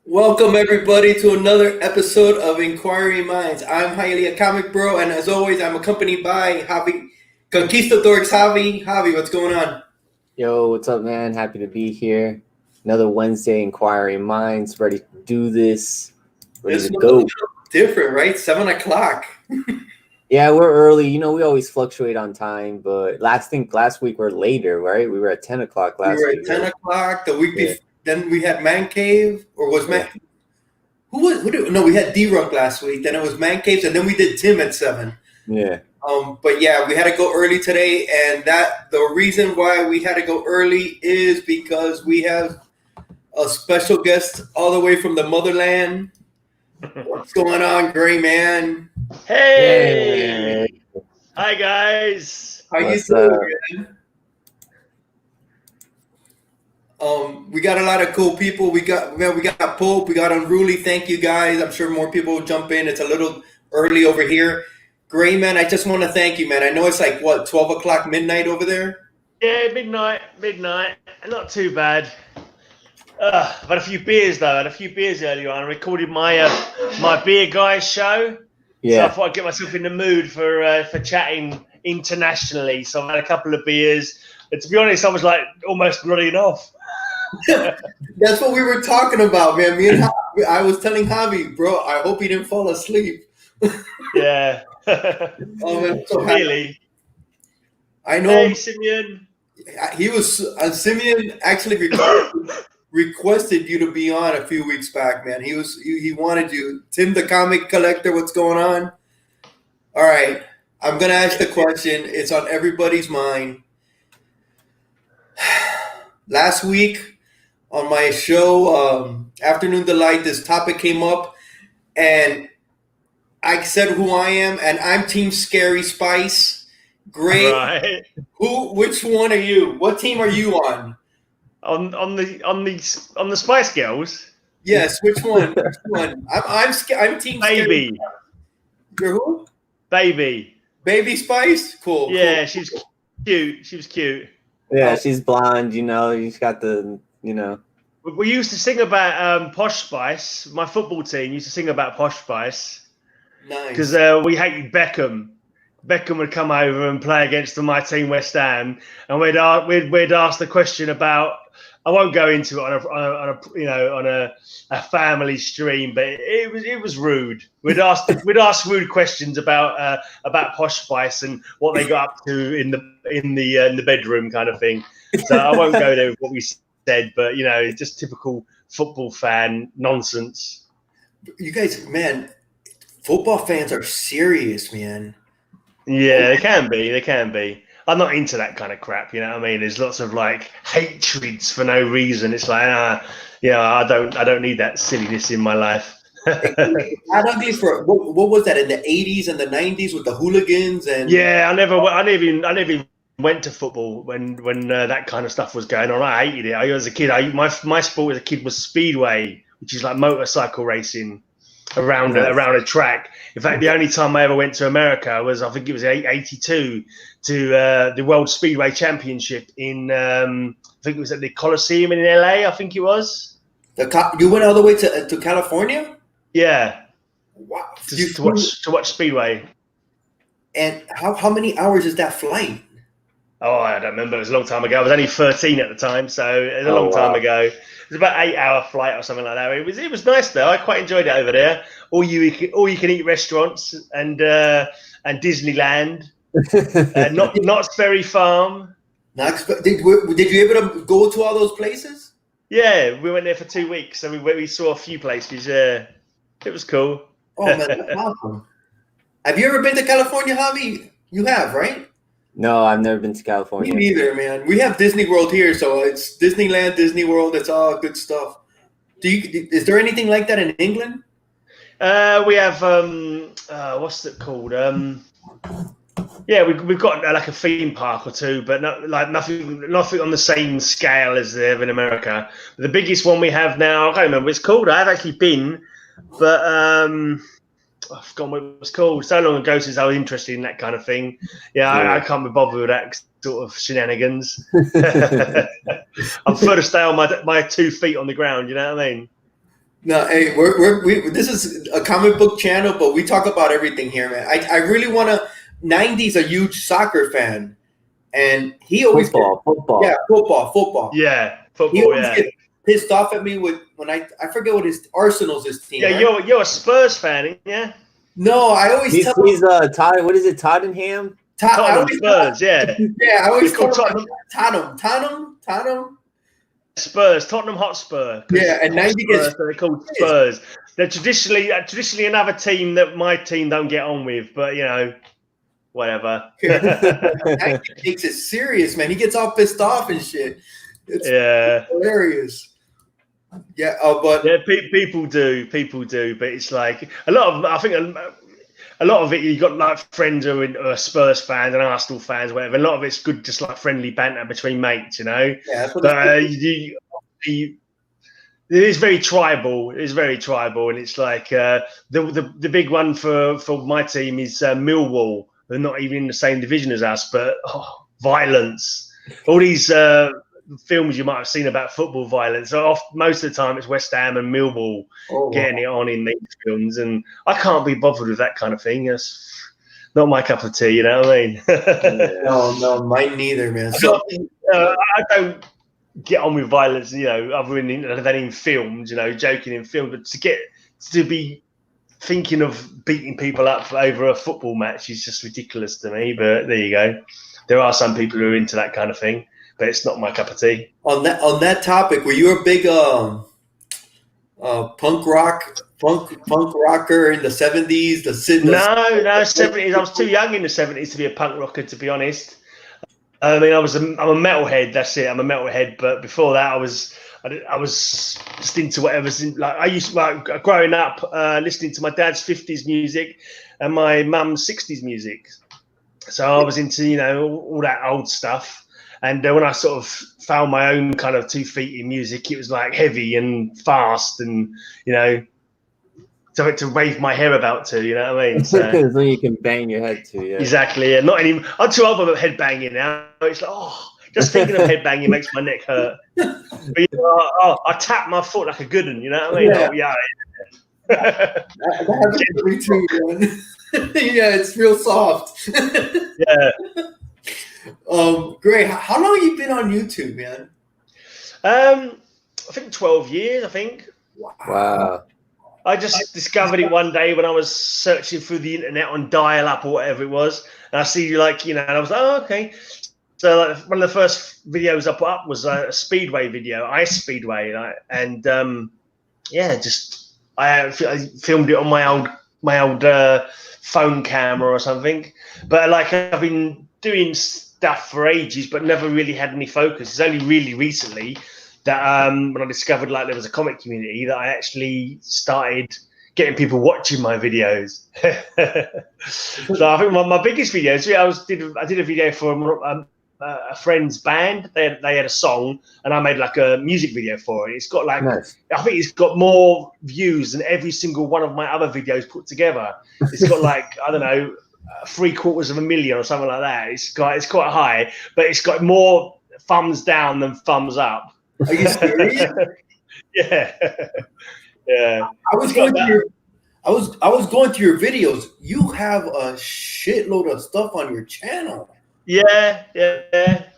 Welcome everybody to another episode of Inquiring Minds. I'm Hialeah Comic Bro, and as always, I'm accompanied by Javi, Conquistadorks-Javi. Javi, what's going on? Yo, what's up, man? Happy to be here. Another Wednesday, Inquiring Minds. Ready to do this. Ready to go. Different, right? 7 o'clock. Yeah, we're early. You know, we always fluctuate on time, but last week we're later, right? We were at 10 o'clock last week. We were at 10 o'clock the week before. Then we had Man Cave, or was Man? No, we had D-Runk last week. Then it was Man Caves, and then we did Tim at 7. Yeah. But yeah, we had to go early today, and the reason why we had to go early is because we have a special guest all the way from the motherland. What's going on, Greyman? Hey! Hi, guys. How you doing, man? We got a lot of cool people. We got Pope. We got Unruly. Thank you, guys. I'm sure more people will jump in. It's a little early over here. Greyman, I just want to thank you, man. I know it's like, 12 o'clock midnight over there? Yeah, midnight. Not too bad. I've had a few beers, though. I had a few beers earlier on. I recorded my Beer Guys show. Yeah. So I thought I'd get myself in the mood for chatting internationally. So I've had a couple of beers. But to be honest, I was like almost nodding off. That's what we were talking about, man. Me and Javi, I was telling Javi, bro, I hope he didn't fall asleep. Yeah. Oh, man, so really? I know. Hey, Simeon. He was Simeon actually requested you to be on a few weeks back, man. He wanted you. Tim the comic collector, what's going on? All right, I'm gonna ask the question. It's on everybody's mind. Last week on my show, Afternoon Delight, this topic came up, and I said who I am, and I'm Team Scary Spice. Great. Right. Which one are you? What team are you on? On the Spice Girls? Yes, which one? Which one? I'm Team Baby. You're who? Baby. Baby Spice? Cool. Yeah, cool. she was cute. She was cute. Yeah, she's blonde, she's got the. We used to sing about Posh Spice. My football team used to sing about Posh Spice. Nice. Because we hated Beckham. Beckham would come over and play against my team, West Ham, and we'd ask the question about. I won't go into it on a family stream, but it was rude. We'd ask rude questions about Posh Spice and what they got up to in the bedroom kind of thing. So I won't go there with what we said, but just typical football fan nonsense. You guys, man, football fans are serious, man. Yeah, they can be. I'm not into that kind of crap, you know what I mean? There's lots of like hatreds for no reason. It's like, I don't need that silliness in my life. I don't think what was that in the 80s and the 90s with the hooligans and yeah, I never even went to football when that kind of stuff was going on. I hated it. As a kid, my sport as a kid was speedway, which is like motorcycle racing around a track. In fact, the only time I ever went to America was, I think it was 82 to the World Speedway Championship in I think it was at the Coliseum in LA. I think it was. You went all the way to California? Yeah. Wow. To watch Speedway. And how many hours is that flight? Oh, I don't remember. It was a long time ago. I was only 13 at the time, so it was a long time ago. It was about 8-hour flight or something like that. It was nice though. I quite enjoyed it over there. All you can eat restaurants and Disneyland, Knott's Berry Farm. Did you able to go to all those places? Yeah, we went there for 2 weeks, so we saw a few places. Yeah, it was cool. Oh man, that's awesome. Have you ever been to California, Javi? You have, right? No, I've never been to California. Me neither, man. We have Disney World here, so it's Disneyland, Disney World. It's all good stuff. Is there anything like that in England? We have what's it called? Yeah, we've got like a theme park or two, but nothing on the same scale as they have in America. The biggest one we have now, I can't remember what it's called. I have actually been, but I've forgotten what it was called. So long ago since I was interested in that kind of thing. Yeah, I can't be bothered with that sort of shenanigans. I prefer to stay on my 2 feet on the ground. You know what I mean? No, hey, this is a comic book channel, but we talk about everything here, man. I really want to. 90's a huge soccer fan, and he always Football. yeah, football. Yeah, He football. always Yeah, gets pissed off at me when I forget what his Arsenal's his team. yeah. Right? You're a Spurs fan, yeah? No, I always He's tell Todd. What is it? Tottenham. I Tottenham always Spurs, yeah. I always It's called tell him Tottenham. Spurs, Tottenham Hotspur. 'Cause Yeah, and 90 Hotspur, gets so they're called Spurs. They're traditionally another team that my team don't get on with, but you know, whatever. 90 takes it serious, man. He gets all pissed off and shit. It's hilarious. Yeah, but yeah, people do, but it's like a lot of. I think a lot of it. You got like friends who are Spurs fans and Arsenal fans, whatever. A lot of it's good, just like friendly banter between mates, you know. yeah, that's what But it is very tribal. It is very tribal, and it's like the big one for my team is Millwall. They're not even in the same division as us, but violence. All these films you might have seen about football violence. Most of the time, it's West Ham and Millwall getting it on in these films, and I can't be bothered with that kind of thing. It's not my cup of tea. You know what I mean? No, mine neither, man. So I don't get on with violence, you know, other than in films, you know, joking in film, but to be thinking of beating people up over a football match is just ridiculous to me. But there you go. There are some people who are into that kind of thing, but it's not my cup of tea. On that topic, were you a big punk rocker in the 70s? No, 70s. I was too young in the 70s to be a punk rocker, to be honest. I mean, I'm a metalhead. That's it. I'm a metalhead. But before that, I was just into whatever's in. Like I used to, growing up, listening to my dad's 50s music and my mum's 60s music. So I was into, you know, all that old stuff. And when I sort of found my own kind of 2 feet in music, it was like heavy and fast, and you know, something to wave my hair about to, you know what I mean? So Something you can bang your head to, yeah. exactly. Yeah. Not anymore. I'm too old for head banging now. It's like, just thinking of head banging makes my neck hurt. But you know, I tap my foot like a good one, you know what I mean? Yeah. That happens to me too, man. Yeah, it's real soft. Yeah. Great. How long have you been on YouTube, man? I think 12 years, I think. Wow. I just discovered it one day when I was searching through the internet on dial-up or whatever it was, and I see and I was like, oh, okay. So like, one of the first videos I put up was a speedway video, ice speedway, and I filmed it on my old phone camera or something. But like I've been doing stuff for ages, but never really had any focus. It's only really recently that when I discovered like there was a comic community that I actually started getting people watching my videos. So I think my biggest videos, I did a video for a friend's band. They had a song, and I made like a music video for it. It's got like nice. I think it's got more views than every single one of my other videos put together. It's got like I don't know, 750,000 or something like that. It's quite high, but it's got more thumbs down than thumbs up. Are you serious? Yeah. Yeah. I was going through your videos. You have a shitload of stuff on your channel. Yeah.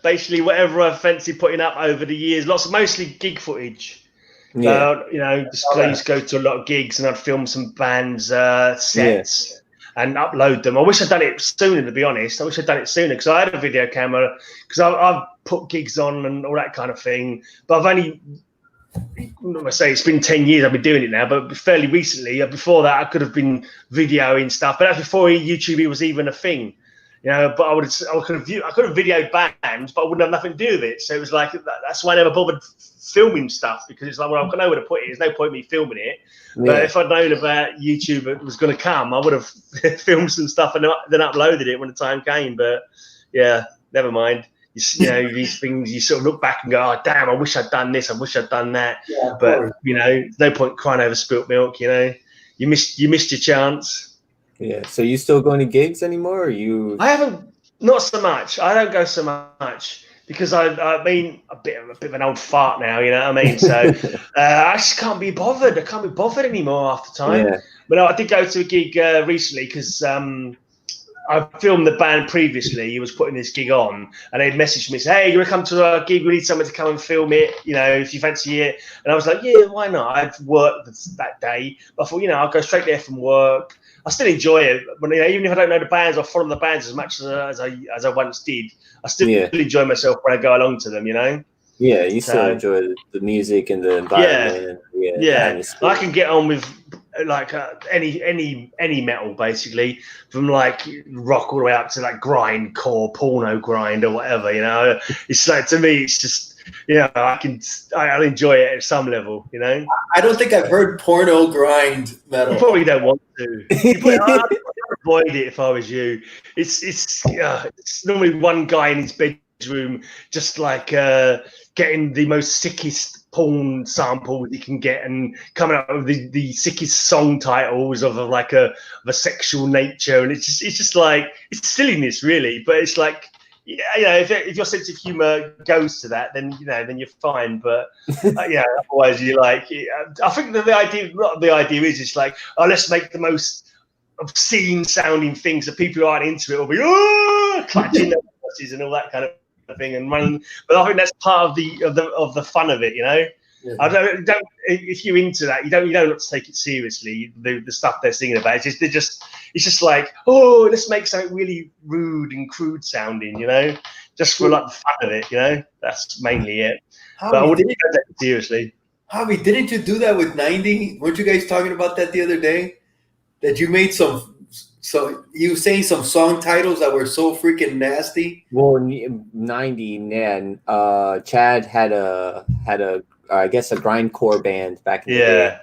Basically, whatever I fancy putting up over the years, mostly gig footage. Yeah. I used to go to a lot of gigs, and I'd film some bands' sets and upload them. I wish I'd done it sooner, to be honest. I wish I'd done it sooner because I had a video camera, because I've put gigs on and all that kind of thing. But I've only, I say it's been 10 years I've been doing it now, but fairly recently. Before that, I could have been videoing stuff, but that's before YouTube was even a thing. You know, but I could have videoed bands, but I wouldn't have nothing to do with it. So it was like, that's why I never bothered filming stuff, because it's like, well, I know where to put it. There's no point me filming it. Yeah. But if I'd known about YouTube it was going to come, I would have filmed some stuff and then uploaded it when the time came. But yeah, never mind. You know, these things, you sort of look back and go, oh, damn, I wish I'd done this. I wish I'd done that. Yeah, but, you know, no point crying over spilt milk, you know. You missed your chance. Yeah. So you still going to gigs anymore, or you? I haven't, not so much. I don't go so much. because I mean, a bit of an old fart now, you know what I mean? So I just can't be bothered. I can't be bothered anymore after time. Yeah. But no, I did go to a gig recently because I filmed the band previously. He was putting this gig on, and they'd messaged me, say, "Hey, you want to come to our gig? We need someone to come and film it. You know, if you fancy it." And I was like, "Yeah, why not?" I'd worked that day, but I thought, you know, I'll go straight there from work. I still enjoy it, but you know, even if I don't know the bands or follow the bands as much as I once did, I still enjoy myself when I go along to them. You know. Yeah, you still enjoy the music and the environment. The atmosphere. I can get on with like any metal basically, from like rock all the way up to like grindcore, porno grind or whatever. You know, it's like, to me, it's just, you know, I'll enjoy it at some level. You know, I don't think I've heard porno grind metal. You probably don't want to. I'd avoid it if I was you. It's normally one guy in his bedroom, just like getting the most sickest porn samples you can get, and coming up with the sickest song titles of a sexual nature, and it's just like, it's silliness really, but it's like, you know, if your sense of humor goes to that, then you're fine. But otherwise you like, I think that the idea is it's like, oh, let's make the most obscene sounding things that people who aren't into it will be clutching their asses and all that kind of thing and run. But I think that's part of the fun of it, you know. Yeah. I don't if you're into that, you don't have to take it seriously. The stuff they're singing about, it's just like, oh, let's make something really rude and crude sounding, you know, just for like the fun of it, you know. That's mainly it. But I wouldn't take that seriously. Javi, didn't you do that with 90? Weren't you guys talking about that the other day? That you made so you were saying some song titles that were so freaking nasty. Well, 90, man. Chad had a I guess a grindcore band back in the day.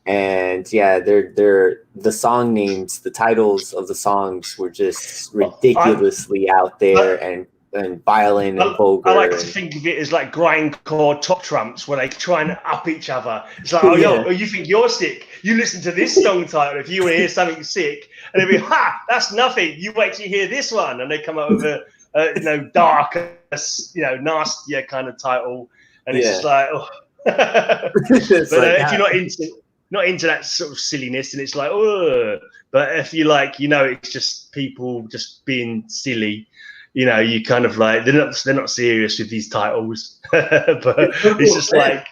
And they're the song names, the titles of the songs were just ridiculously out there and violent and vulgar. I like to think of it as like grindcore top trumps, where they try and up each other. It's like, oh, you think you're sick? You listen to this song title if you want to hear something sick, and they'll be, ha, that's nothing. You wait till you hear this one, and they come up with a darker, nastier kind of title, and it's just like, oh. But if you're not into that sort of silliness, and it's like, oh. But if you like, it's just people just being silly. You kind of like, they're not serious with these titles, but it's just like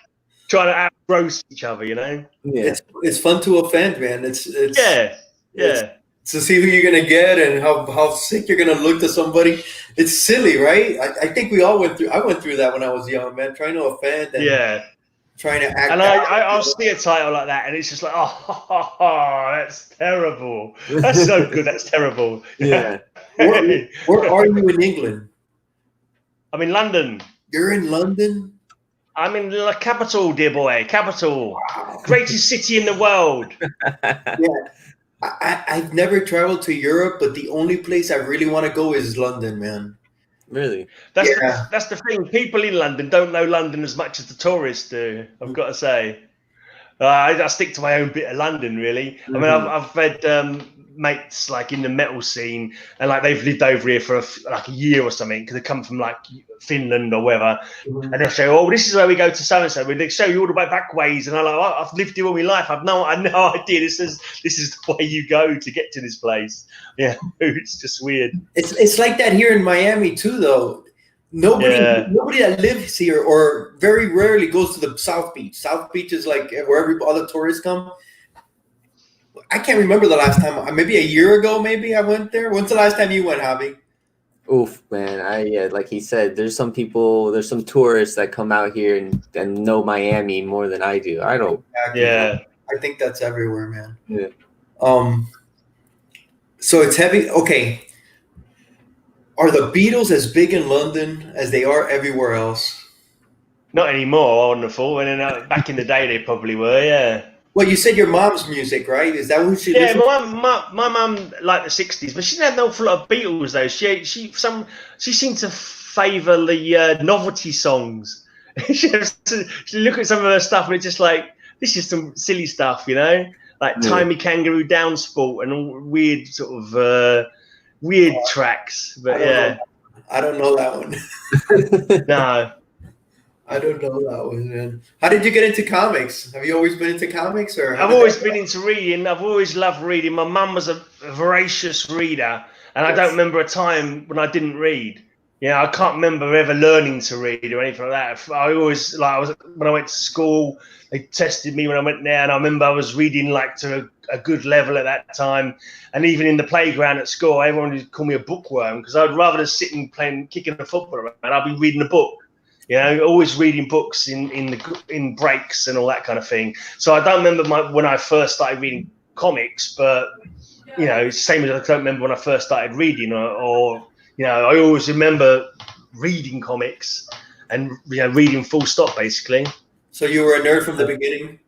trying to out-roast each other, you know. Yeah, it's fun to offend, man. It's to see who you're gonna get and how sick you're gonna look to somebody. It's silly, right? I think we all went through. I went through that when I was young, man, trying to offend and trying to act. And I'll see a title like that, and it's just like, oh, that's terrible. That's so good. That's terrible. Yeah. Where are you in England? I'm in London. You're in London? I'm in the capital, dear boy. Capital. Wow. Greatest city in the world. I've never traveled to Europe, but the only place I really want to go is London, man. Really? That's the thing. People in London don't know London as much as the tourists do, I've got to say. I stick to my own bit of London, really. Mm-hmm. I mean, I've read mates like in the metal scene, and like they've lived over here for like a year or something, because they come from like Finland or wherever, and they'll say, oh, this is where we go to so and so. They show you all the way back ways, and I'm like, oh, I've lived here all my life. I no idea. This is the way you go to get to this place. Yeah, it's just weird. It's like that here in Miami too, though. Nobody that lives here or very rarely goes to the South Beach. South Beach is like where all the tourists come. I can't remember the last time. Maybe a year ago, maybe I went there. When's the last time you went, Javi? Oof, man. Like he said, there's some tourists that come out here and know Miami more than I do. I don't. Exactly. Yeah. I think that's everywhere, man. Yeah. So it's heavy. Okay. Are the Beatles as big in London as they are everywhere else? Not anymore, wonderful. And then back in the day, they probably were, yeah. Well, you said your mom's music, right? Is that who she? Yeah, my mum liked the '60s, but she didn't have an awful lot of Beatles though. She seemed to favour the novelty songs. she look at some of her stuff and it's just like, this is some silly stuff, you know, like Timey Kangaroo Down Sport and all weird sort of weird tracks. But I don't know that one. No. I don't know that one, man. How did you get into comics? Have you always been into comics, or I've always been into reading. I've always loved reading. My mum was a voracious reader, and I don't remember a time when I didn't read. I can't remember ever learning to read or anything like that. I always when I went to school, they tested me when I went there, and I remember I was reading like to a good level at that time. And even in the playground at school, everyone would call me a bookworm because I'd rather than sitting playing, kicking a football around, I'd be reading a book. Always reading books in breaks and all that kind of thing. So I don't remember when I first started reading comics, but same as I don't remember when I first started reading, or I always remember reading comics and reading full stop basically. So you were a nerd from the beginning?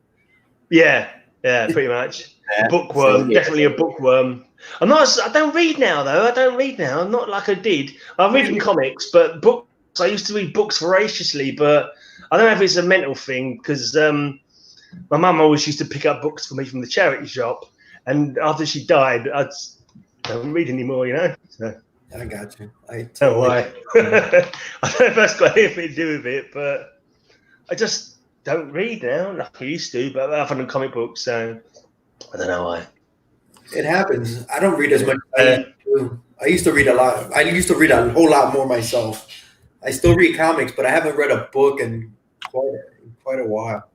Yeah, pretty much. Yeah. Bookworm, definitely a bookworm. I don't read now though. I don't read now. Not like I did. I'm reading comics, but books. I used to read books voraciously, but I don't know if it's a mental thing because my mum always used to pick up books for me from the charity shop, and after she died, I don't read anymore. So. I got you. I don't know why. I don't know if that's got anything to do with it, but I just don't read now like I used to, but other than comic books, so I don't know why. It happens. I don't read as much as I used to read a lot. I used to read a whole lot more myself. I still read comics, but I haven't read a book in quite a while.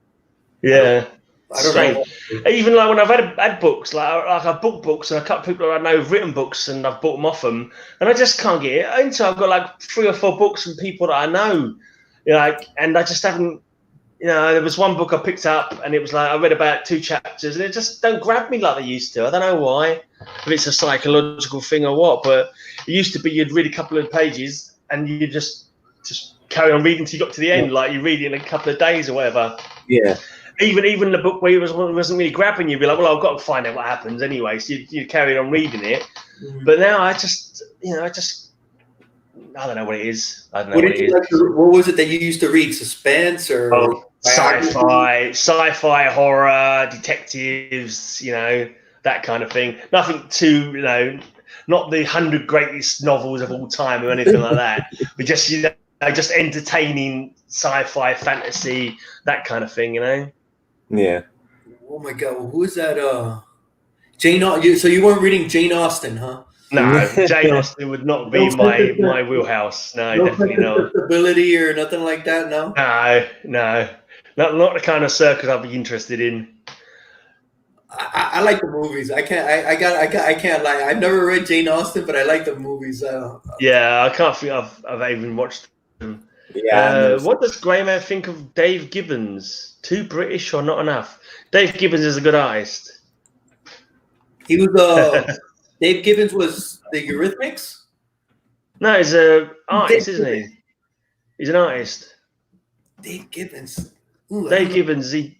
Yeah. I don't know. Even like when I've had books, like I've bought books and a couple of people I know have written books and I've bought them off them, and I just can't get it until I've got like 3 or 4 books from people that I know, and I just haven't. There was one book I picked up and it was like I read about 2 chapters and it just don't grab me like they used to. I don't know why, if it's a psychological thing or what, but it used to be you'd read a couple of pages and you just carry on reading till you got to the end, like you read it in a couple of days or whatever. Yeah. Even the book where it wasn't really grabbing you, you'd be like, well, I've got to find out what happens anyway. So you carry on reading it. Mm-hmm. But now I don't know what it is. I don't know what it is. What was it that you used to read? Suspense or sci-fi, horror, detectives, that kind of thing. Nothing too, not the 100 greatest novels of all time or anything like that. But just, just entertaining sci-fi, fantasy, that kind of thing, Yeah. Oh my God, who is that? Jane Austen. So you weren't reading Jane Austen, huh? No, Jane Austen would not be my wheelhouse. No, definitely not. Ability or nothing like that. No. No, not the kind of circus I'd be interested in. I like the movies. I can't lie. I've never read Jane Austen, but I like the movies. Yeah, I can't think I've even watched them. Yeah. What does Greyman think of Dave Gibbons? Too British or not enough? Dave Gibbons is a good artist. He was Dave Gibbons was the Eurythmics? No, he's an artist, isn't he? He's an artist. Dave Gibbons. Dave Gibbons, he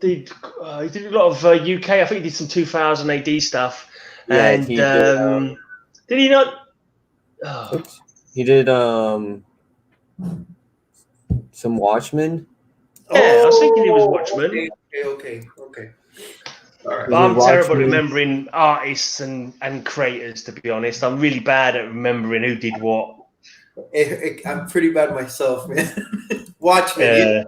did a lot of UK. I think he did some 2000 AD stuff. Yeah, and he did he not? Oh. He did some Watchmen. Yeah, I was thinking he was Watchmen. Okay. All right. But I'm terrible at remembering artists and creators, to be honest. I'm really bad at remembering who did what. I'm pretty bad myself, man. Watchmen.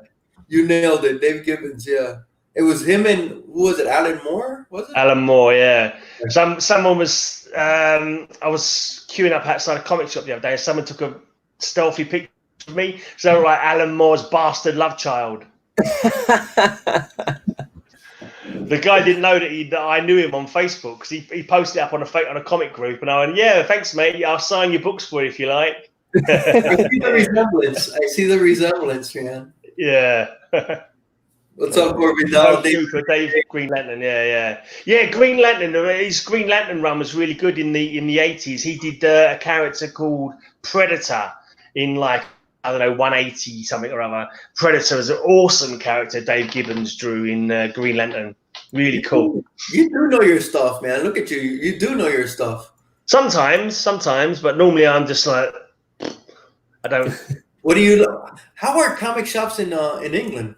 You nailed it. Dave Gibbons, yeah. It was him and, who was it, Alan Moore? Was it? Alan Moore, yeah. Someone was, I was queuing up outside a comic shop the other day, and someone took a stealthy picture of me. So like Alan Moore's bastard love child. The guy didn't know that I knew him on Facebook because he posted it up on a comic group, and I went, "Yeah, thanks, mate. I'll sign your books for you if you like." I see the resemblance, man. Yeah. What's up, Corbin? Dave Green Lantern, yeah. Green Lantern. His Green Lantern run was really good in the 80s. He did a character called Predator in 180 something or other. Predator was an awesome character Dave Gibbons drew in Green Lantern. Really cool. You do know your stuff, man. Look at you. You do know your stuff. Sometimes, but normally I'm just like, I don't. How are comic shops in England?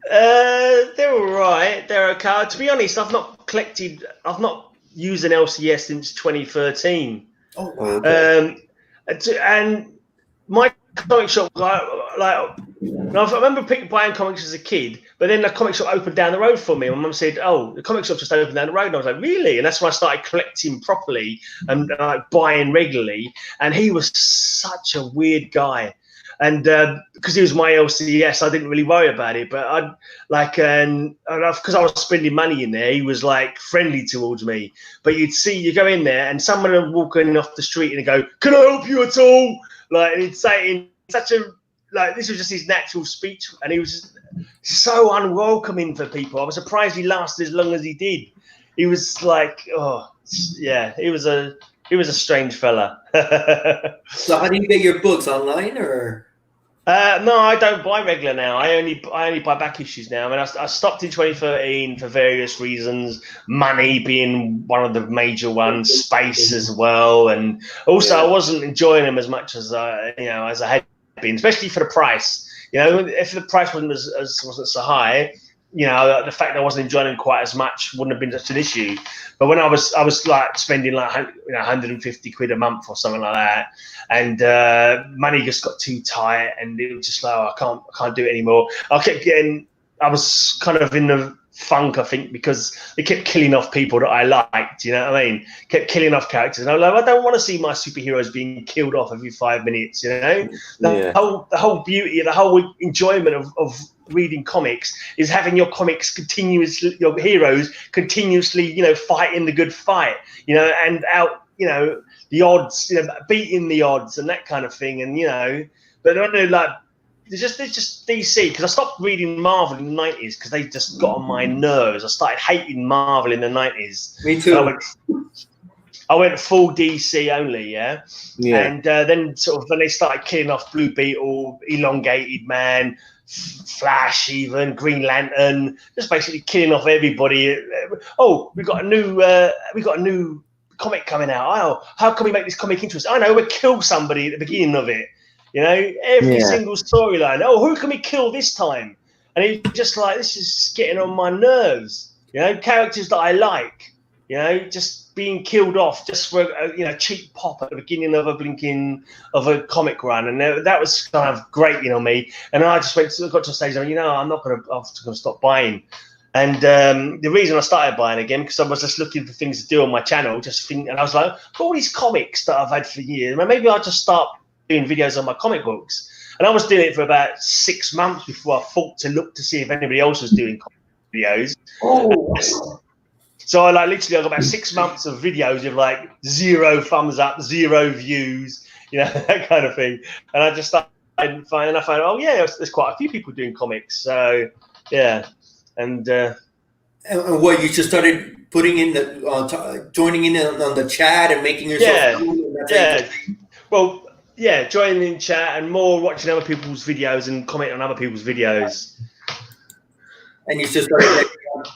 They're all right. They're okay. To be honest, I've not used an LCS since 2013. Oh, wow. And my comic shop, I remember buying comics as a kid, but then the comic shop opened down the road for me. My mum said, "Oh, the comic shop just opened down the road." And I was like, "Really?" And that's when I started collecting properly and buying regularly. And he was such a weird guy. And because he was my LCS, I didn't really worry about it. But because I was spending money in there, he was like friendly towards me. But you go in there and someone would walk in off the street and go, "Can I help you at all?" Like, and he'd say it in such a, like, this was just his natural speech, and he was just so unwelcoming for people. I was surprised he lasted as long as he did. He was like, oh yeah, he was a strange fella. So how do you get your books, online or? No, I don't buy regular now. I only buy back issues now. I mean, I stopped in 2013 for various reasons. Money being one of the major ones, space as well, and also I wasn't enjoying them as much as I had been, especially for the price. You know, if the price wasn't so high, you know, the fact that I wasn't enjoying them quite as much wouldn't have been such an issue. But when I was like spending like 150 quid a month or something like that, and money just got too tight, and it was just like, oh, I can't do it anymore. I was kind of in the funk, I think, because they kept killing off people that I liked. You know what I mean? Kept killing off characters, and I was like, I don't want to see my superheroes being killed off every 5 minutes. You know, the whole beauty, the whole enjoyment of reading comics is having your heroes continuously, you know, fighting the good fight, you know, and out, you know, the odds, you know, beating the odds and that kind of thing. And, you know, but I don't know, like, it's just DC, because I stopped reading Marvel in the 90s because they just got on my nerves. I started hating Marvel in the 90s. Me too. I went full DC only, yeah. And then sort of when they started killing off Blue Beetle, Elongated Man, Flash, even Green Lantern, just basically killing off everybody. Oh, we got a new comic coming out. Oh, how can we make this comic interesting? I know, we'll kill somebody at the beginning of it. You know, every single storyline. Oh, who can we kill this time? And it's just like, this is getting on my nerves. You know, characters that I like, you know, just being killed off just for a cheap pop at the beginning of a comic run, and that was kind of grating on me. And I just got to a stage where, you know, I'm going to stop buying. And the reason I started buying again, because I was just looking for things to do on my channel, and I was like, all these comics that I've had for years, maybe I'll just start doing videos on my comic books. And I was doing it for about 6 months before I thought to look to see if anybody else was doing comic videos. Oh. So I got about 6 months of videos of like 0 thumbs up, 0 views, you know, that kind of thing. And I just started finding, oh yeah, there's quite a few people doing comics. So yeah, and what, you just started putting in the joining in on the chat and making yourself joining in chat and more watching other people's videos and commenting on other people's videos. And you just started.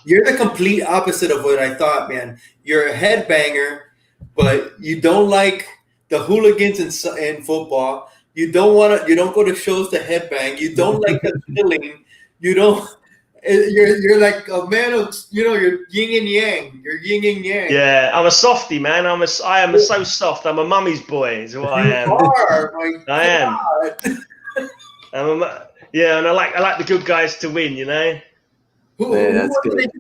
You're the complete opposite of what I thought, man. You're a headbanger, but you don't like the hooligans in football. You don't go to shows to headbang. You don't like the killing. You don't. You're like a man of, you know, you're yin and yang. You're yin and yang. Yeah, I'm a softie, man. I am so soft. I'm a mummy's boy. Is what I am. You are, my God. I am. And I like the good guys to win. You know. Who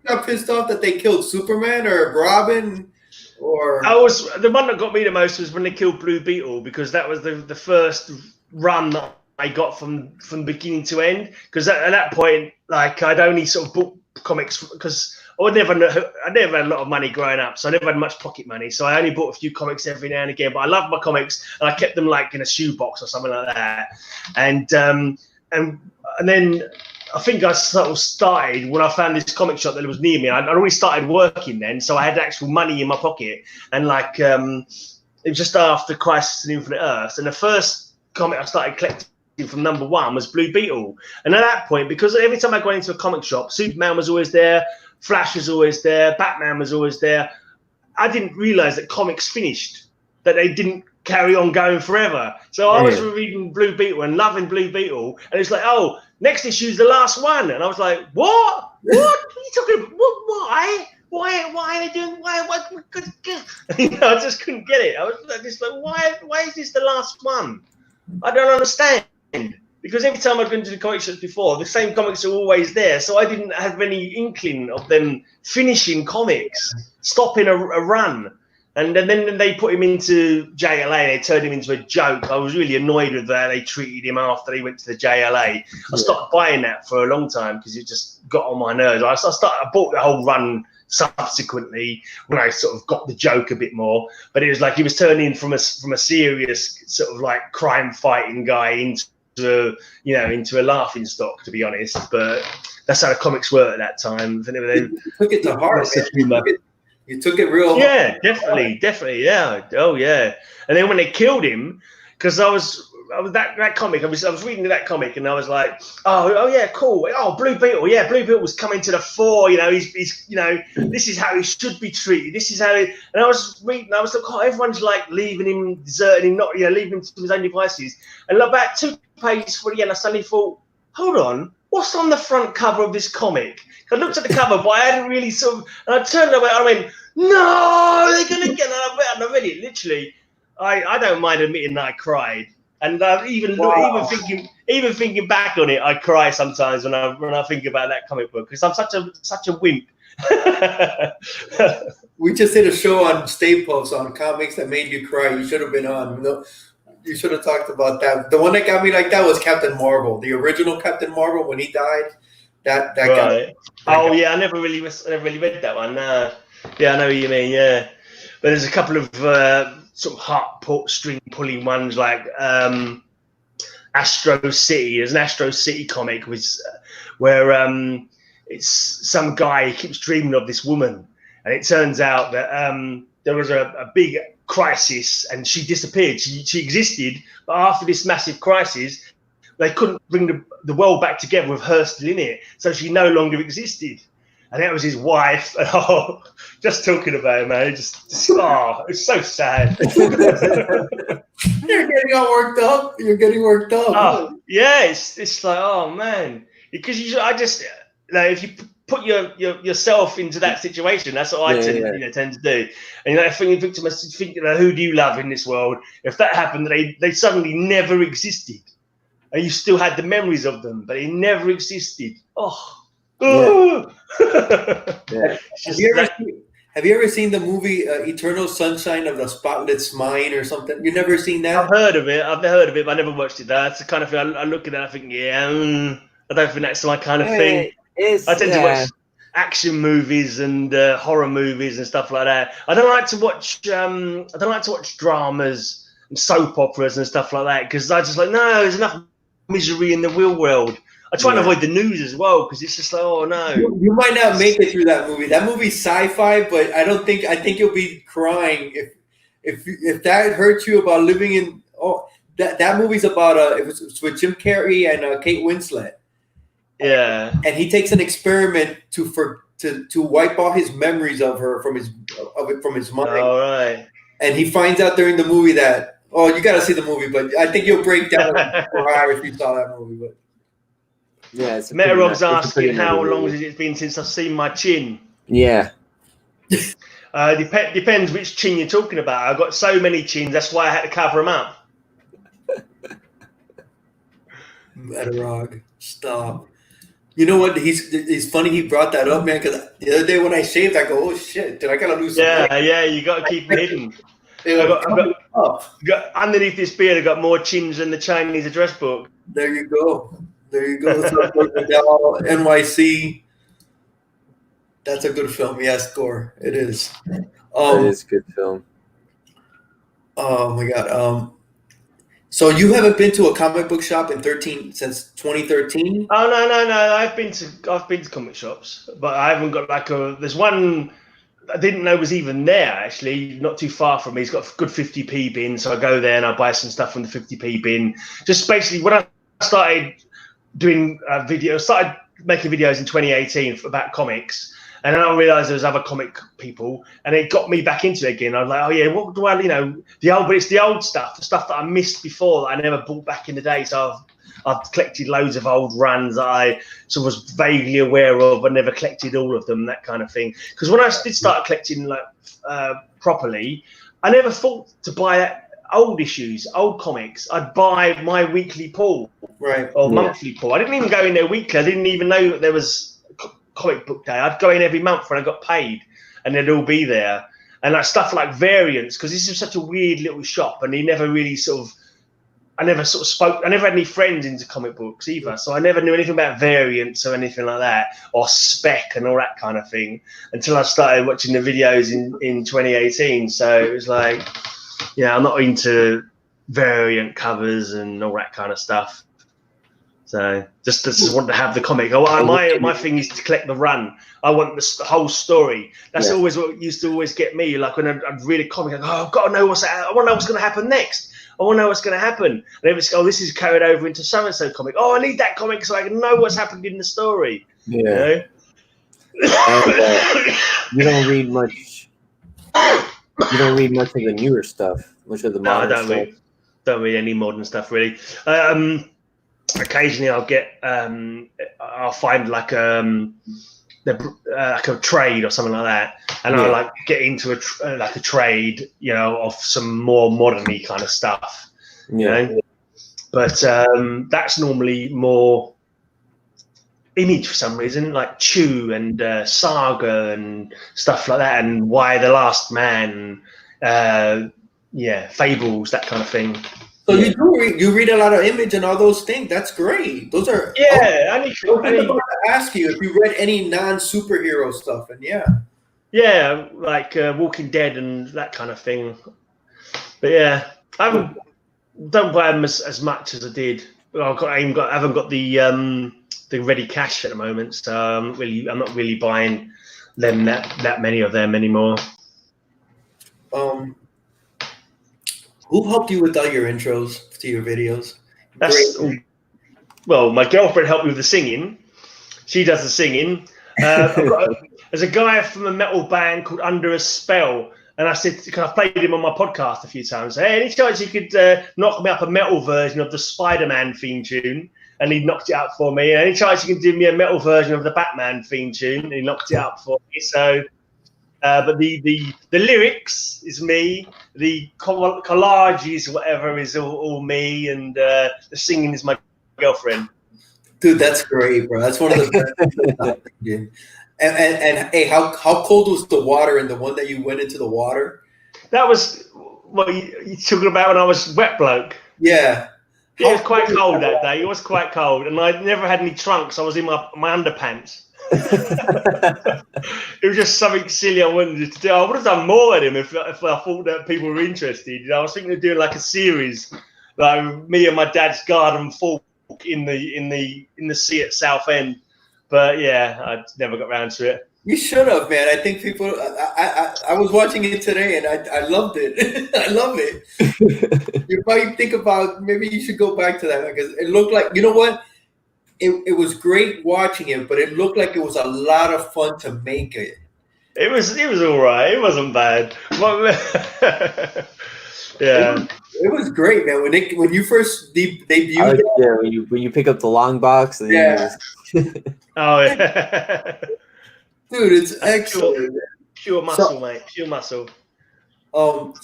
got pissed off that they killed Superman or Robin? Or the one that got me the most was when they killed Blue Beetle, because that was the first run that I got from beginning to end. Because at that point, like, I'd only sort of bought comics because I never had a lot of money growing up, so I never had much pocket money. So I only bought a few comics every now and again. But I loved my comics, and I kept them like in a shoebox or something like that. And then I think I sort of started when I found this comic shop that was near me. I'd already started working then, so I had actual money in my pocket. And like, it was just after Crisis on Infinite Earths, and the first comic I started collecting from number 1 was Blue Beetle. And at that point, because every time I got into a comic shop, Superman was always there, Flash was always there, Batman was always there, I didn't realize that comics finished, that they didn't carry on going forever. So I was reading Blue Beetle and loving Blue Beetle, and it's like, oh, next issue's the last one. And I was like, what? What are you talking about? Why? why are they doing, you know, I just couldn't get it. I was just like, why is this the last one? I don't understand. Because every time I've been to the comic shops before, the same comics are always there. So I didn't have any inkling of them finishing comics, stopping a run. And then they put him into JLA. They turned him into a joke. I was really annoyed with that. They treated him after he went to the JLA. I stopped buying that for a long time because it just got on my nerves. I bought the whole run subsequently when I sort of got the joke a bit more. But it was like he was turning from a serious sort of like crime fighting guy into a laughing stock, to be honest. But that's how the comics were at that time. They took it to heart. You took it real hard. Yeah, definitely. Yeah. Oh, yeah. And then when they killed him, because I was that comic. I was reading that comic, and I was like, oh yeah, cool. Oh, Blue Beetle. Yeah, Blue Beetle was coming to the fore. You know, he's this is how he should be treated. This is how. And I was reading. I was like, oh, everyone's like leaving him, deserting him, not leaving him to his own devices. And about 2 pages for the end, I suddenly thought, hold on, what's on the front cover of this comic? I looked at the cover, but I hadn't really and I turned away. I went, no, they're gonna get. And I read it literally. I don't mind admitting that I cried. And even thinking back on it, I cry sometimes when I think about that comic book because I'm such a wimp. We just did a show on Stay Puffs on comics that made you cry. You should have been on. You should have talked about that. The one that got me like that was Captain Marvel, the original Captain Marvel when he died. That right. Yeah, I never really read that one. Yeah, I know what you mean. Yeah, but there's a couple of sort of heart-string pulling ones like Astro City. There's an Astro City comic where it's some guy keeps dreaming of this woman, and it turns out that there was a big crisis and she disappeared. She existed, but after this massive crisis, they couldn't bring the world back together with her still in it, so she no longer existed. And that was his wife. And just talking about it, man, it's so sad. You're getting all worked up. You're getting worked up. Oh, yeah, it's like, oh man, because if you put yourself into that situation, that's what I tend to do. And if you think to myself, who do you love in this world? If that happened, they suddenly never existed, and you still had the memories of them, but they never existed. Oh. Yeah. Yeah. Have you ever seen the movie Eternal Sunshine of the Spotless Mind or something? You never seen that? I've heard of it, but I never watched it. That's the kind of thing I look at it and I think, I don't think that's my kind of thing. I tend to watch action movies and horror movies and stuff like that. I don't like to watch dramas and soap operas and stuff like that because I just like, no, there's enough misery in the real world. I try and avoid the news as well because it's just like, oh no. You might not make it through that movie. That movie's sci-fi, but I think you'll be crying if that hurts you about living in. Oh, that movie's about it's with Jim Carrey and Kate Winslet. Yeah, and he takes an experiment to wipe all his memories of her from his mind. All right. And he finds out during the movie that you got to see the movie, but I think you'll break down if you saw that movie, but. Yeah, Metarob's asking how long has it been since I've seen my chin? Yeah. Depends which chin you're talking about. I've got so many chins, that's why I had to cover them up. Metarog, stop. You know what? It's funny he brought that up, man, because the other day when I shaved, I go, oh shit, did I gotta lose some weight? Yeah, you got to keep it hidden. I've got underneath this beard, I've got more chins than the Chinese address book. There you go. NYC. That's a good film. Yes, Gore. It is. It is a good film. Oh my god. So you haven't been to a comic book shop since 2013? Oh no. I've been to comic shops, but I haven't got there's one I didn't know was even there, actually, not too far from me. He's got a good 50p bin, so I go there and I buy some stuff from the 50p bin. Just basically when I started doing videos, started making videos in 2018 about comics, and then I realized there was other comic people, and it got me back into it again. I was like, oh yeah, what do I, but it's the old stuff, the stuff that I missed before that I never bought back in the day. So I've collected loads of old runs that I sort of was vaguely aware of, but never collected all of them, that kind of thing. Because when I did start collecting like properly, I never thought to buy old issues, old comics. I'd buy my weekly pull, or monthly pull. I didn't even go in there weekly. I didn't even know that there was comic book day. I'd go in every month when I got paid, and they'd all be there. And like stuff like variants, because this is such a weird little shop, and he never really I never had any friends into comic books either, so I never knew anything about variants or anything like that, or spec and all that kind of thing, until I started watching the videos in 2018. So it was like, I'm not into variant covers and all that kind of stuff. So just want to have the comic. My thing is to collect the run. I want the whole story. That's always what used to always get me. Like when I'd read a comic, I'd go, I've got to know I want to know what's going to happen next. I want to know what's going to happen. And then it's, this is carried over into so-and-so comic. Oh, I need that comic so I can know what's happened in the story. Yeah. And, you don't read much. You don't read much of the newer stuff, much of the modern stuff. No, I don't read any modern stuff really. Occasionally, I'll find like a trade or something like that, and I'll like get into a trade, of some more modern-y kind of stuff. But that's normally more Image for some reason, like Chew and Saga and stuff like that, and Why the Last Man, Fables, that kind of thing. So you read a lot of Image and all those things. That's great. Those are I was about to ask you if you read any non-superhero stuff, and like Walking Dead and that kind of thing. But I don't buy them as much as I did. I haven't got the ready cash at the moment, so I'm not really buying them that many of them anymore. Who helped you with all your intros to your videos? Well, my girlfriend helped me with the singing. She does the singing. There's a guy from a metal band called Under a Spell, and I said, because I've played him on my podcast a few times. Hey, any chance you could knock me up a metal version of the Spider-Man theme tune? And he knocked it out for me. And any chance you can do me a metal version of the Batman theme tune? And he knocked it out for me. So, but the lyrics is me. The collages, whatever, is all me. And the singing is my girlfriend. Dude, that's great, bro. That's one of the best. And hey, how cold was the water in the one that you went into the water? That was what you talking about when I was wet bloke. Yeah. It was quite cold that day. It was quite cold, and I never had any trunks. I was in my underpants. It was just something silly I wanted to do. I would have done more at him if I thought that people were interested. I was thinking of doing like a series, like me and my dad's garden fork in the sea at Southend. But I never got around to it. You should have, man. I think people. I was watching it today, and I loved it. I love it. You might think about maybe you should go back to that because it looked like, you know what? It was great watching it, but it looked like it was a lot of fun to make it. It was all right. It wasn't bad. It was great, man. When you first debuted, when you pick up the long box. And Oh yeah. Dude, it's excellent. Pure muscle, mate. Pure muscle.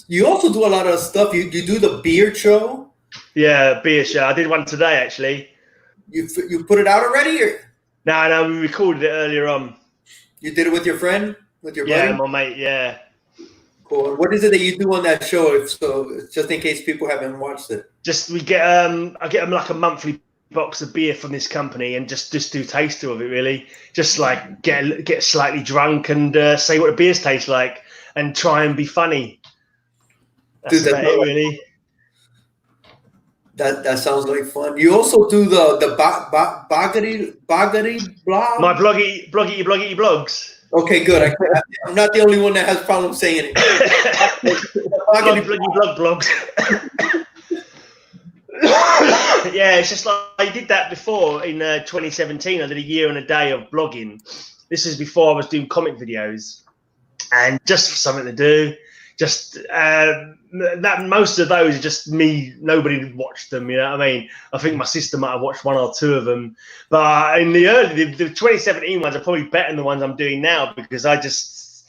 You also do a lot of stuff. You do the beer show. Yeah, beer show. I did one today, actually. You put it out already? Or? No, we recorded it earlier on. You did it with your friend? With your buddy? Yeah, my mate, yeah. Cool. What is it that you do on that show? So just in case people haven't watched it. I get them like a monthly box of beer from this company and just do taster of it, really. Just like get slightly drunk and say what the beers taste like and try and be funny. That's about it, really. That sounds like fun. You also do the Boggity blog? My bloggity blogs. Okay, good. I'm not the only one that has problems saying it. Bloggity blogs. Yeah, it's just like I did that before in 2017. I did a year and a day of blogging. This is before I was doing comic videos, and just for something to do, just that most of those are just me. Nobody watched them. You know what I mean? I think my sister might have watched one or two of them. But in the 2017 ones are probably better than the ones I'm doing now, because I just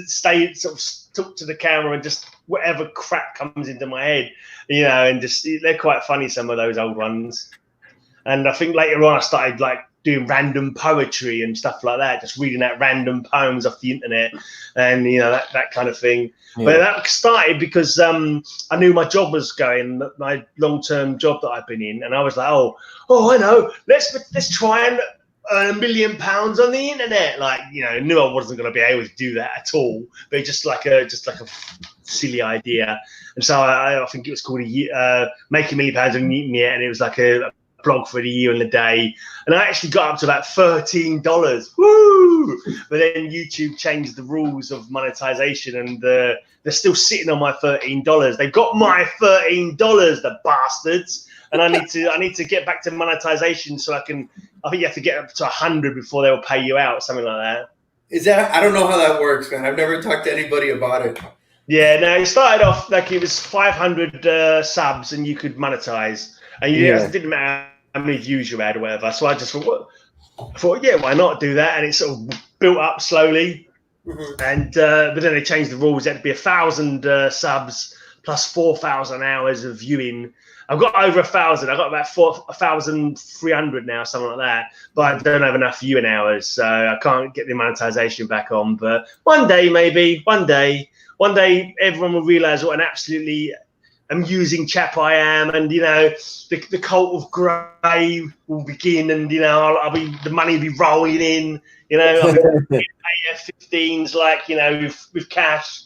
stay sort of talk to the camera and just whatever crap comes into my head, you know, and just they're quite funny, some of those old ones. And I think later on I started like doing random poetry and stuff like that, just reading out random poems off the internet, and you know that kind of thing. Yeah. But that started because I knew my job was going, my long-term job that I've been in, and I was like, oh, I know, let's try and earn £1 million on the internet. Like, you know, knew I wasn't going to be able to do that at all, but just like a silly idea. And so I think it was called Make £1 million on the internet, and it was like a blog for the year and the day, and I actually got up to about $13. Woo! But then YouTube changed the rules of monetization, and they're still sitting on my $13. They've got my $13, the bastards. And I need to get back to monetization, so I think you have to get up to 100 before they'll pay you out, something like that. Is that? I don't know how that works, man. I've never talked to anybody about it. Yeah, no, it started off like it was 500 subs, and you could monetize, and it didn't matter how many views you had or whatever. So I just thought, yeah, why not do that? And it sort of built up slowly. Mm-hmm. And but then they changed the rules. It had to be 1,000 subs plus 4,000 hours of viewing. I've got over 1,000. I've got about 1,300 now, something like that. But I don't have enough viewing hours, so I can't get the monetization back on. But one day, maybe, one day, everyone will realize what an absolutely amusing chap I am, and you know, the cult of grey will begin, and you know, the money will be rolling in. You know, I'll be AF-15s, like, you know, with cash.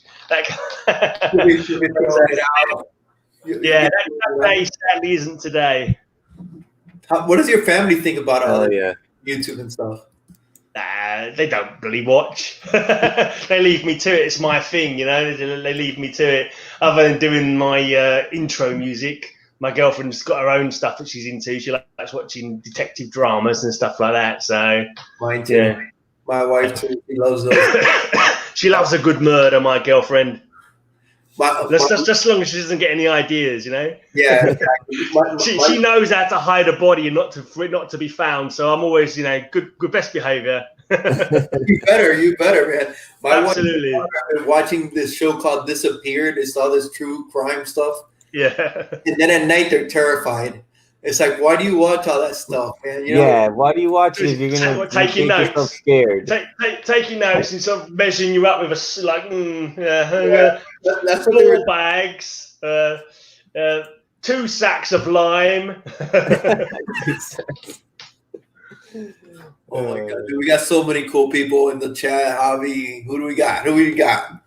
Yeah, that day sadly isn't today. What does your family think about all YouTube and stuff? They don't really watch. They leave me to it. It's my thing, you know. They leave me to it. Other than doing my intro music, my girlfriend's got her own stuff that she's into. She likes watching detective dramas and stuff like that. So mine too. Yeah. My wife too. She loves those. She loves a good murder, my girlfriend. Just as long as she doesn't get any ideas, you know. Yeah, exactly. She knows how to hide a body and for it not to be found. So I'm always, you know, good best behavior. You better, man. Absolutely. I've been watching this show called Disappeared. It's all this true crime stuff. Yeah. And then at night they're terrified. It's like, why do you watch all that stuff, man? You know, why do you watch it if you're gonna taking notes? Yourself scared. Taking notes and sort of measuring you up with that's 4 bags, 2 sacks of lime. Oh my god, dude, we got so many cool people in the chat. Javi, who do we got?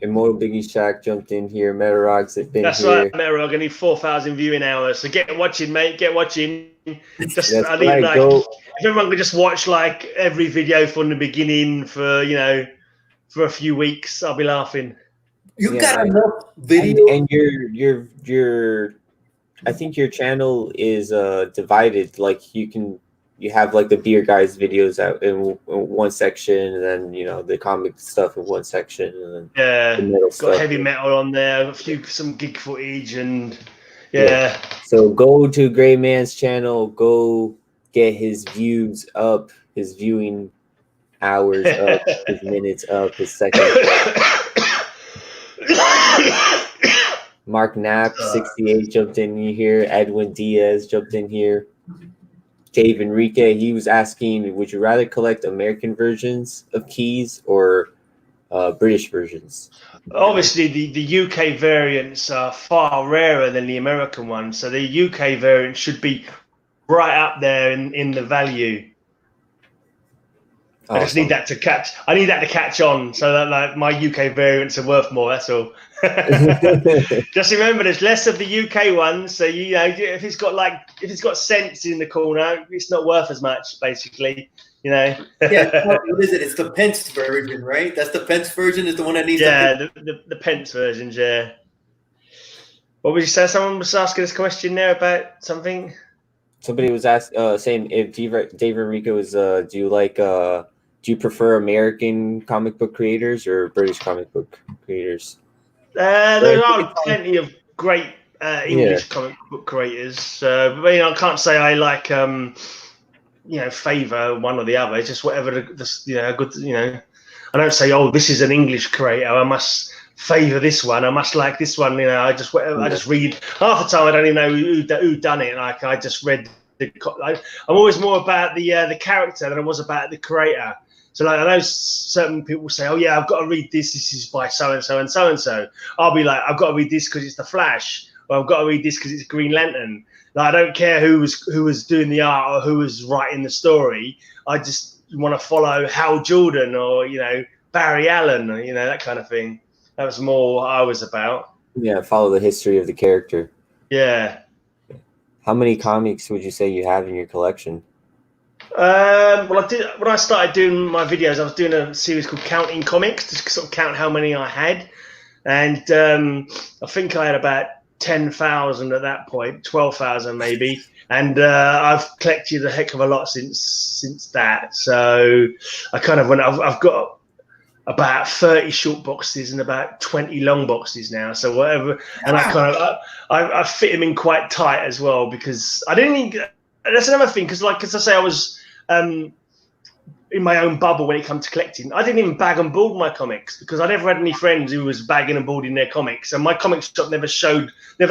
Immortal Biggie Shack jumped in here. Metarogs have been That's here. Right, Metarog. I need 4,000 viewing hours. So get watching, mate. Get watching. Just I need if everyone could just watch like every video from the beginning for a few weeks, I'll be laughing. You got enough video, and your I think your channel is divided. Like you have like the beer guys videos out in one section, and then you know the comic stuff in one section, and then the metal stuff. Got heavy metal on there, some gig footage, and yeah. So go to Greyman's channel, go get his views up, his viewing hours up, his minutes up, his seconds. Mark Knapp 68 jumped in here. Edwin Diaz jumped in here. Dave Enrique, he was asking, would you rather collect American versions of keys or British versions? Obviously, the UK variants are far rarer than the American ones, so the UK variant should be right up there in the value. I just need that to catch. I need that to catch on, so that like my UK variants are worth more. That's all. Just remember, there's less of the UK ones, so you know if it's got cents in the corner, it's not worth as much, basically. You know. Yeah. What is it? It's the pence version, right? That's the pence version. Is the one that needs. Yeah, the pence versions. Yeah. What would you say? Someone was asking this question there about something. Somebody was saying if Dave Enrique was, do you prefer American comic book creators or British comic book creators. There are plenty of great English comic book creators. I mean, I can't say I like favor one or the other. It's just whatever good. I don't say, oh, this is an English creator, I must favor this one, I must like this one. I just read. Half the time I don't even know who done it. Like I just read I'm always more about the character than I was about the creator. So like I know certain people say, oh yeah, I've got to read this. This is by so and so and so and so. I'll be like, I've got to read this because it's the Flash, or I've got to read this because it's Green Lantern. Like, I don't care who was doing the art or who was writing the story. I just want to follow Hal Jordan or Barry Allen, or, that kind of thing. That was more what I was about. Yeah, follow the history of the character. Yeah. How many comics would you say you have in your collection? Well, I did when I started doing my videos. I was doing a series called Counting Comics to sort of count how many I had, and I think I had about 10,000 at that point, 12,000 maybe. And I've collected a heck of a lot since that. So I kind of I've got about 30 short boxes and about 20 long boxes now. So whatever, and I fit them in quite tight as well because I didn't even. That's another thing because, as I say, I was in my own bubble when it comes to collecting. I didn't even bag and board my comics because I never had any friends who was bagging and boarding their comics, and my comic shop never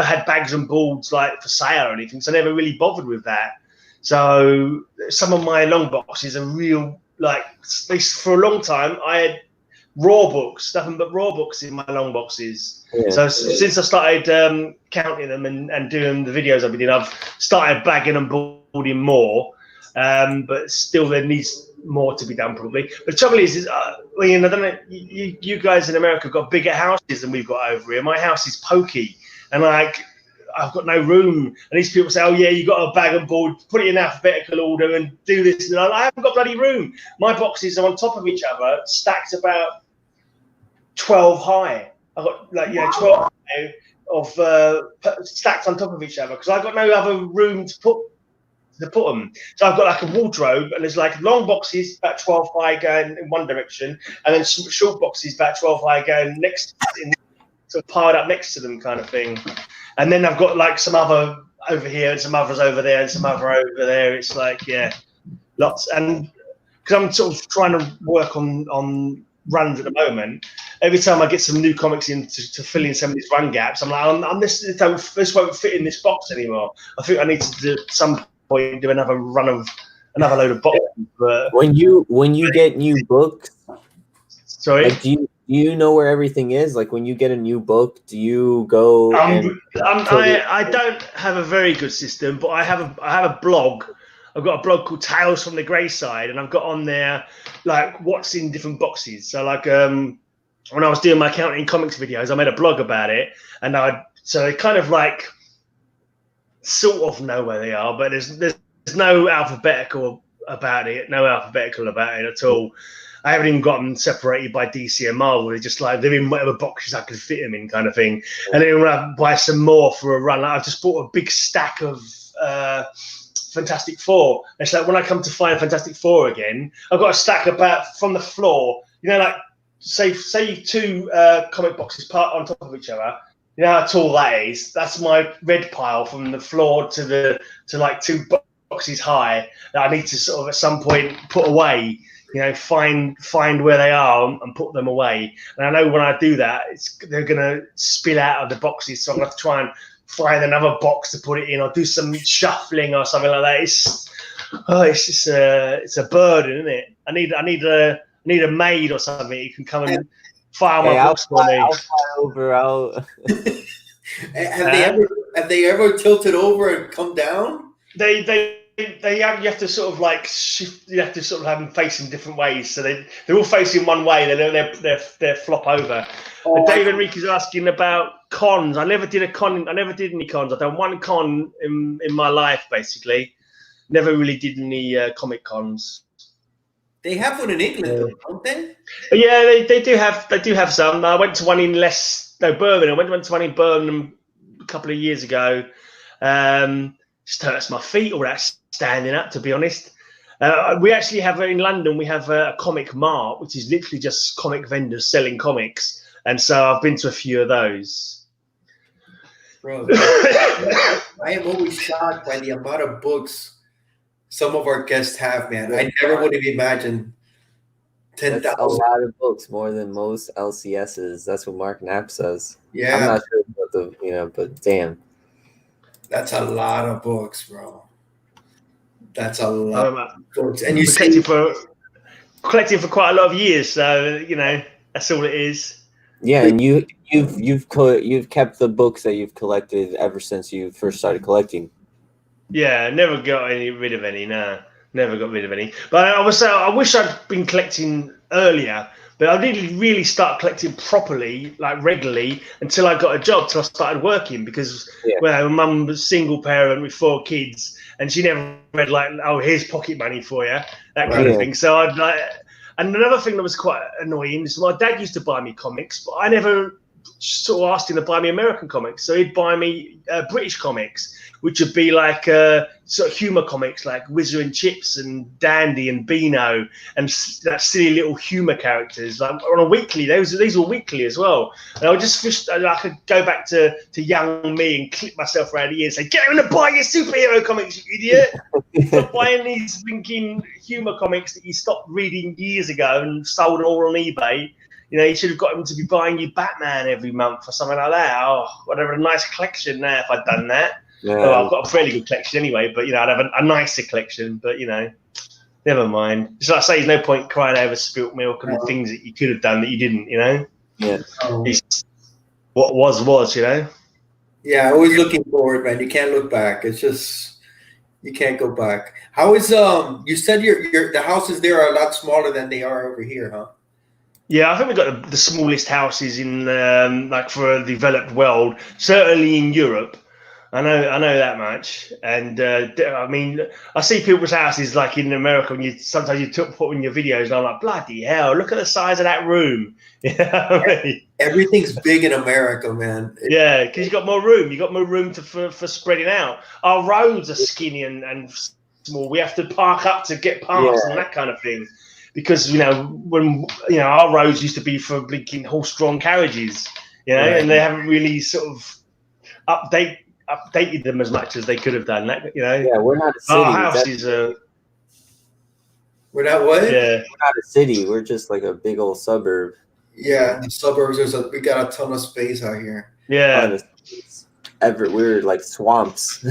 had bags and boards like for sale or anything, so I never really bothered with that. So some of my long boxes are real, for a long time I had raw books, nothing but raw books in my long boxes. Yeah. So since I started counting them and doing the videos I've been doing, I've started bagging and boarding more, but still there needs more to be done probably. But the trouble is I don't know, you guys in America have got bigger houses than we've got over here. My house is pokey, and I've got no room. And these people say, oh yeah, you got a bag and board, put it in alphabetical order and do this. And I haven't got bloody room. My boxes are on top of each other, stacked about 12 high. I've got 12 of stacked on top of each other because I've got no other room to put them. So I've got like a wardrobe, and there's like long boxes about 12 high going in one direction, and then some short boxes about 12 high going sort of piled up next to them, kind of thing. And then I've got like some other over here and some others over there and some other over there. It's lots. And because I'm sort of trying to work on runs at the moment, every time I get some new comics in to fill in some of these run gaps, I'm like, this won't fit in this box anymore. I think I need to at some point do another run of another load of boxes. But when you get new books, sorry, do you know where everything is? Like when you get a new book, do you go? I don't have a very good system, but I have a blog. I've got a blog called Tales from the Grey Side, and I've got on there like what's in different boxes. So like when I was doing my Counting Comics videos, I made a blog about it, and so they kind of like sort of know where they are, but there's no alphabetical about it, at all. I haven't even got them separated by DC and Marvel. They're just like they're in whatever boxes I can fit them in, kind of thing. And then when I buy some more for a run, I've just bought a big stack of Fantastic Four. It's like when I come to find Fantastic Four again, I've got a stack about from the floor. Like say two comic boxes part on top of each other. You know how tall that is? That's my red pile from the floor to like two boxes high that I need to sort of at some point put away. Find where they are and put them away. And I know when I do that, they're gonna spill out of the boxes, so I'm gonna have to try and find another box to put it in, or do some shuffling or something like that. It's a burden, isn't it? I need a maid or something who can come and file my books for me. I'll fly over. Have they ever tilted over and come down? You have to sort of like shift. You have to sort of have them facing different ways, so they're all facing one way. They flop over. Oh, and Dave Enrique's asking about cons. I never did a con. I never did any cons. I've done one con in my life, basically. Never really did any comic cons. They have one in England, don't they? Yeah, they do have some. I went to one in Birmingham. I went to one in Birmingham a couple of years ago. Just hurts my feet all that standing up, to be honest. We actually have in London, we have a comic mart, which is literally just comic vendors selling comics. And so I've been to a few of those. Bro, I am always shocked by the amount of books some of our guests have, man. I never would have imagined 10,000. That's a lot of books, more than most LCSs. That's what Mark Knapp says. Yeah. I'm not sure about but damn. That's a lot of books, bro. That's a lot of books. And you collecting for quite a lot of years, so that's all it is. Yeah, and you've kept the books that you've collected ever since you first started collecting. Yeah, never got rid of any. No, never got rid of any. But I wish I'd been collecting earlier. But I didn't really start collecting properly, like regularly, until I got a job, till I started working. Because my mum was a single parent with 4 kids, and she never read like, "Oh, here's pocket money for you," that kind of thing. So I'd like. And another thing that was quite annoying is my dad used to buy me comics, but I never sort of asked him to buy me American comics. So he'd buy me British comics, which would be like sort of humour comics like Whizzer and Chips and Dandy and Beano and that silly little humour characters. Like on a weekly, these were weekly as well. And I just wish I could go back to young me and clip myself around the ear and say, "Get him to buy your superhero comics, you idiot! Stop buying these thinking humour comics that you stopped reading years ago and sold all on eBay. You should have got him to be buying you Batman every month or something like that. Oh, whatever, a nice collection now if I'd done that." Yeah. Well, I've got a fairly good collection anyway, but I'd have a nicer collection. But never mind. Just like I say, there's no point crying over spilt milk and things that you could have done that you didn't. Yeah. It's what was. Yeah, always looking forward, man. You can't look back. It's just you can't go back. How is You said the houses there are a lot smaller than they are over here, huh? Yeah, I think we've got the smallest houses in like for a developed world, certainly in Europe. I know that much, and I mean, I see people's houses like in America, and sometimes you put in your videos, and I'm like, bloody hell, look at the size of that room. You know what I mean? Everything's big in America, man. Yeah, because you got more room. You got more room for spreading out. Our roads are skinny and small. We have to park up to get past and that kind of thing. Because when our roads used to be for blinking horse-drawn carriages, and they haven't really sort of updated them as much as they could have done. Yeah, we're not a city. Our houses are. We're not what? Yeah, we're not a city. We're just like a big old suburb. Yeah, the suburbs. We got a ton of space out here. Yeah, we're like swamps.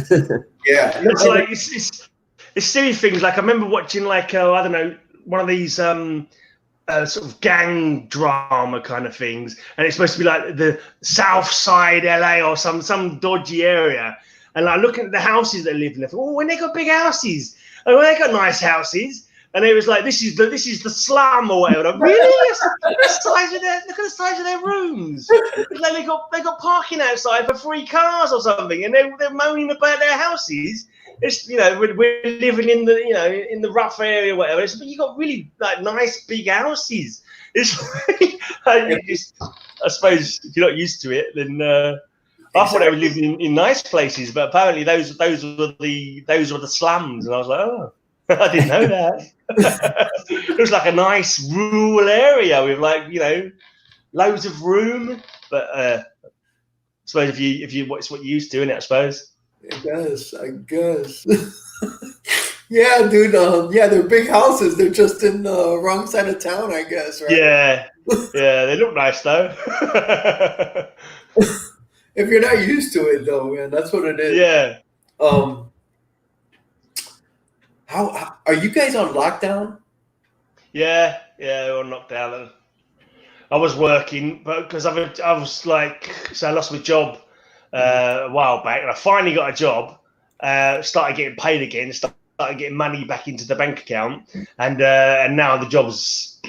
Yeah, it's like it's silly things. Like I remember watching like I don't know. One of these sort of gang drama kind of things, and it's supposed to be like the South Side LA or some dodgy area. And like looking at the houses they live in, when they got big houses, they got nice houses, and it was like this is the slum or whatever. Like, really? Look at the size of their rooms. It's like they got parking outside for 3 cars or something, and they're moaning about their houses. It's we're living in the in the rough area, or whatever. But you got really like nice big houses. It's I suppose if you're not used to it, then I thought they were living in nice places, but apparently those were the slums, and I was like, oh, I didn't know that. It was like a nice rural area with like loads of room, but I suppose if you it's what you used to, innit, I suppose. I guess. Yeah, dude. They're big houses. They're just in the wrong side of town, I guess, right? Yeah, they look nice though. If you're not used to it, though, man, that's what it is. Yeah. How are you guys on lockdown? Yeah, we're on lockdown. I was working, but because I was like, so I lost my job a while back, and I finally got a job. Started getting paid again. Started getting money back into the bank account, and now the job's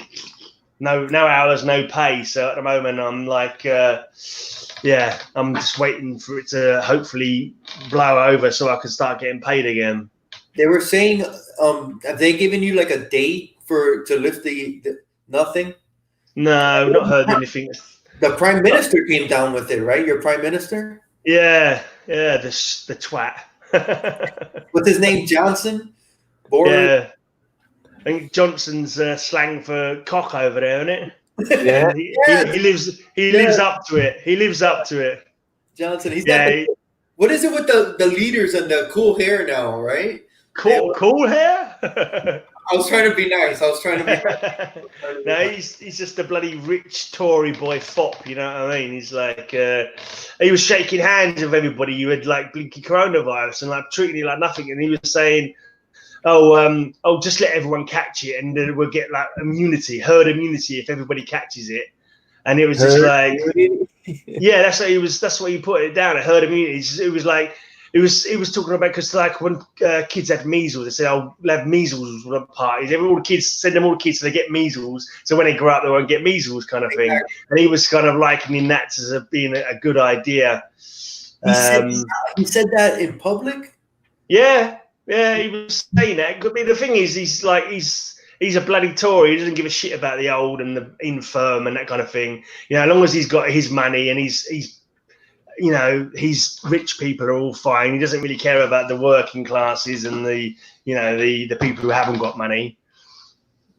no hours, no pay. So at the moment, I'm like, I'm just waiting for it to hopefully blow over so I can start getting paid again. They were saying, have they given you like a date to lift the nothing? No, not heard anything. The Prime Minister came down with it, right? Your Prime Minister? Yeah, the twat. What's his name? Johnson? Yeah. I think Johnson's slang for cock over there, isn't it? Yeah. He lives up to it. He lives up to it. Johnson, he's got what is it with the leaders and the cool hair now, right? Cool hair? I was trying to be nice. No, he's just a bloody rich Tory boy fop, you know what I mean? He's like, he was shaking hands with everybody. You had like blinky coronavirus and like treating it like nothing. And he was saying, just let everyone catch it and then we'll get like herd immunity if everybody catches it. And it was just like, yeah, that's what he put it down, herd immunity. It was like, he was talking about, because like when kids had measles, they said, "Oh, we'll have measles parties." Send them all the kids so they get measles, so when they grow up they won't get measles, kind of thing. Exactly. And he was kind of likening that as being a good idea. He said that in public. Yeah, he was saying that. The thing is, he's a bloody Tory. He doesn't give a shit about the old and the infirm and that kind of thing. You know, as long as he's got his money and he's his rich people are all fine. He doesn't really care about the working classes and the people who haven't got money.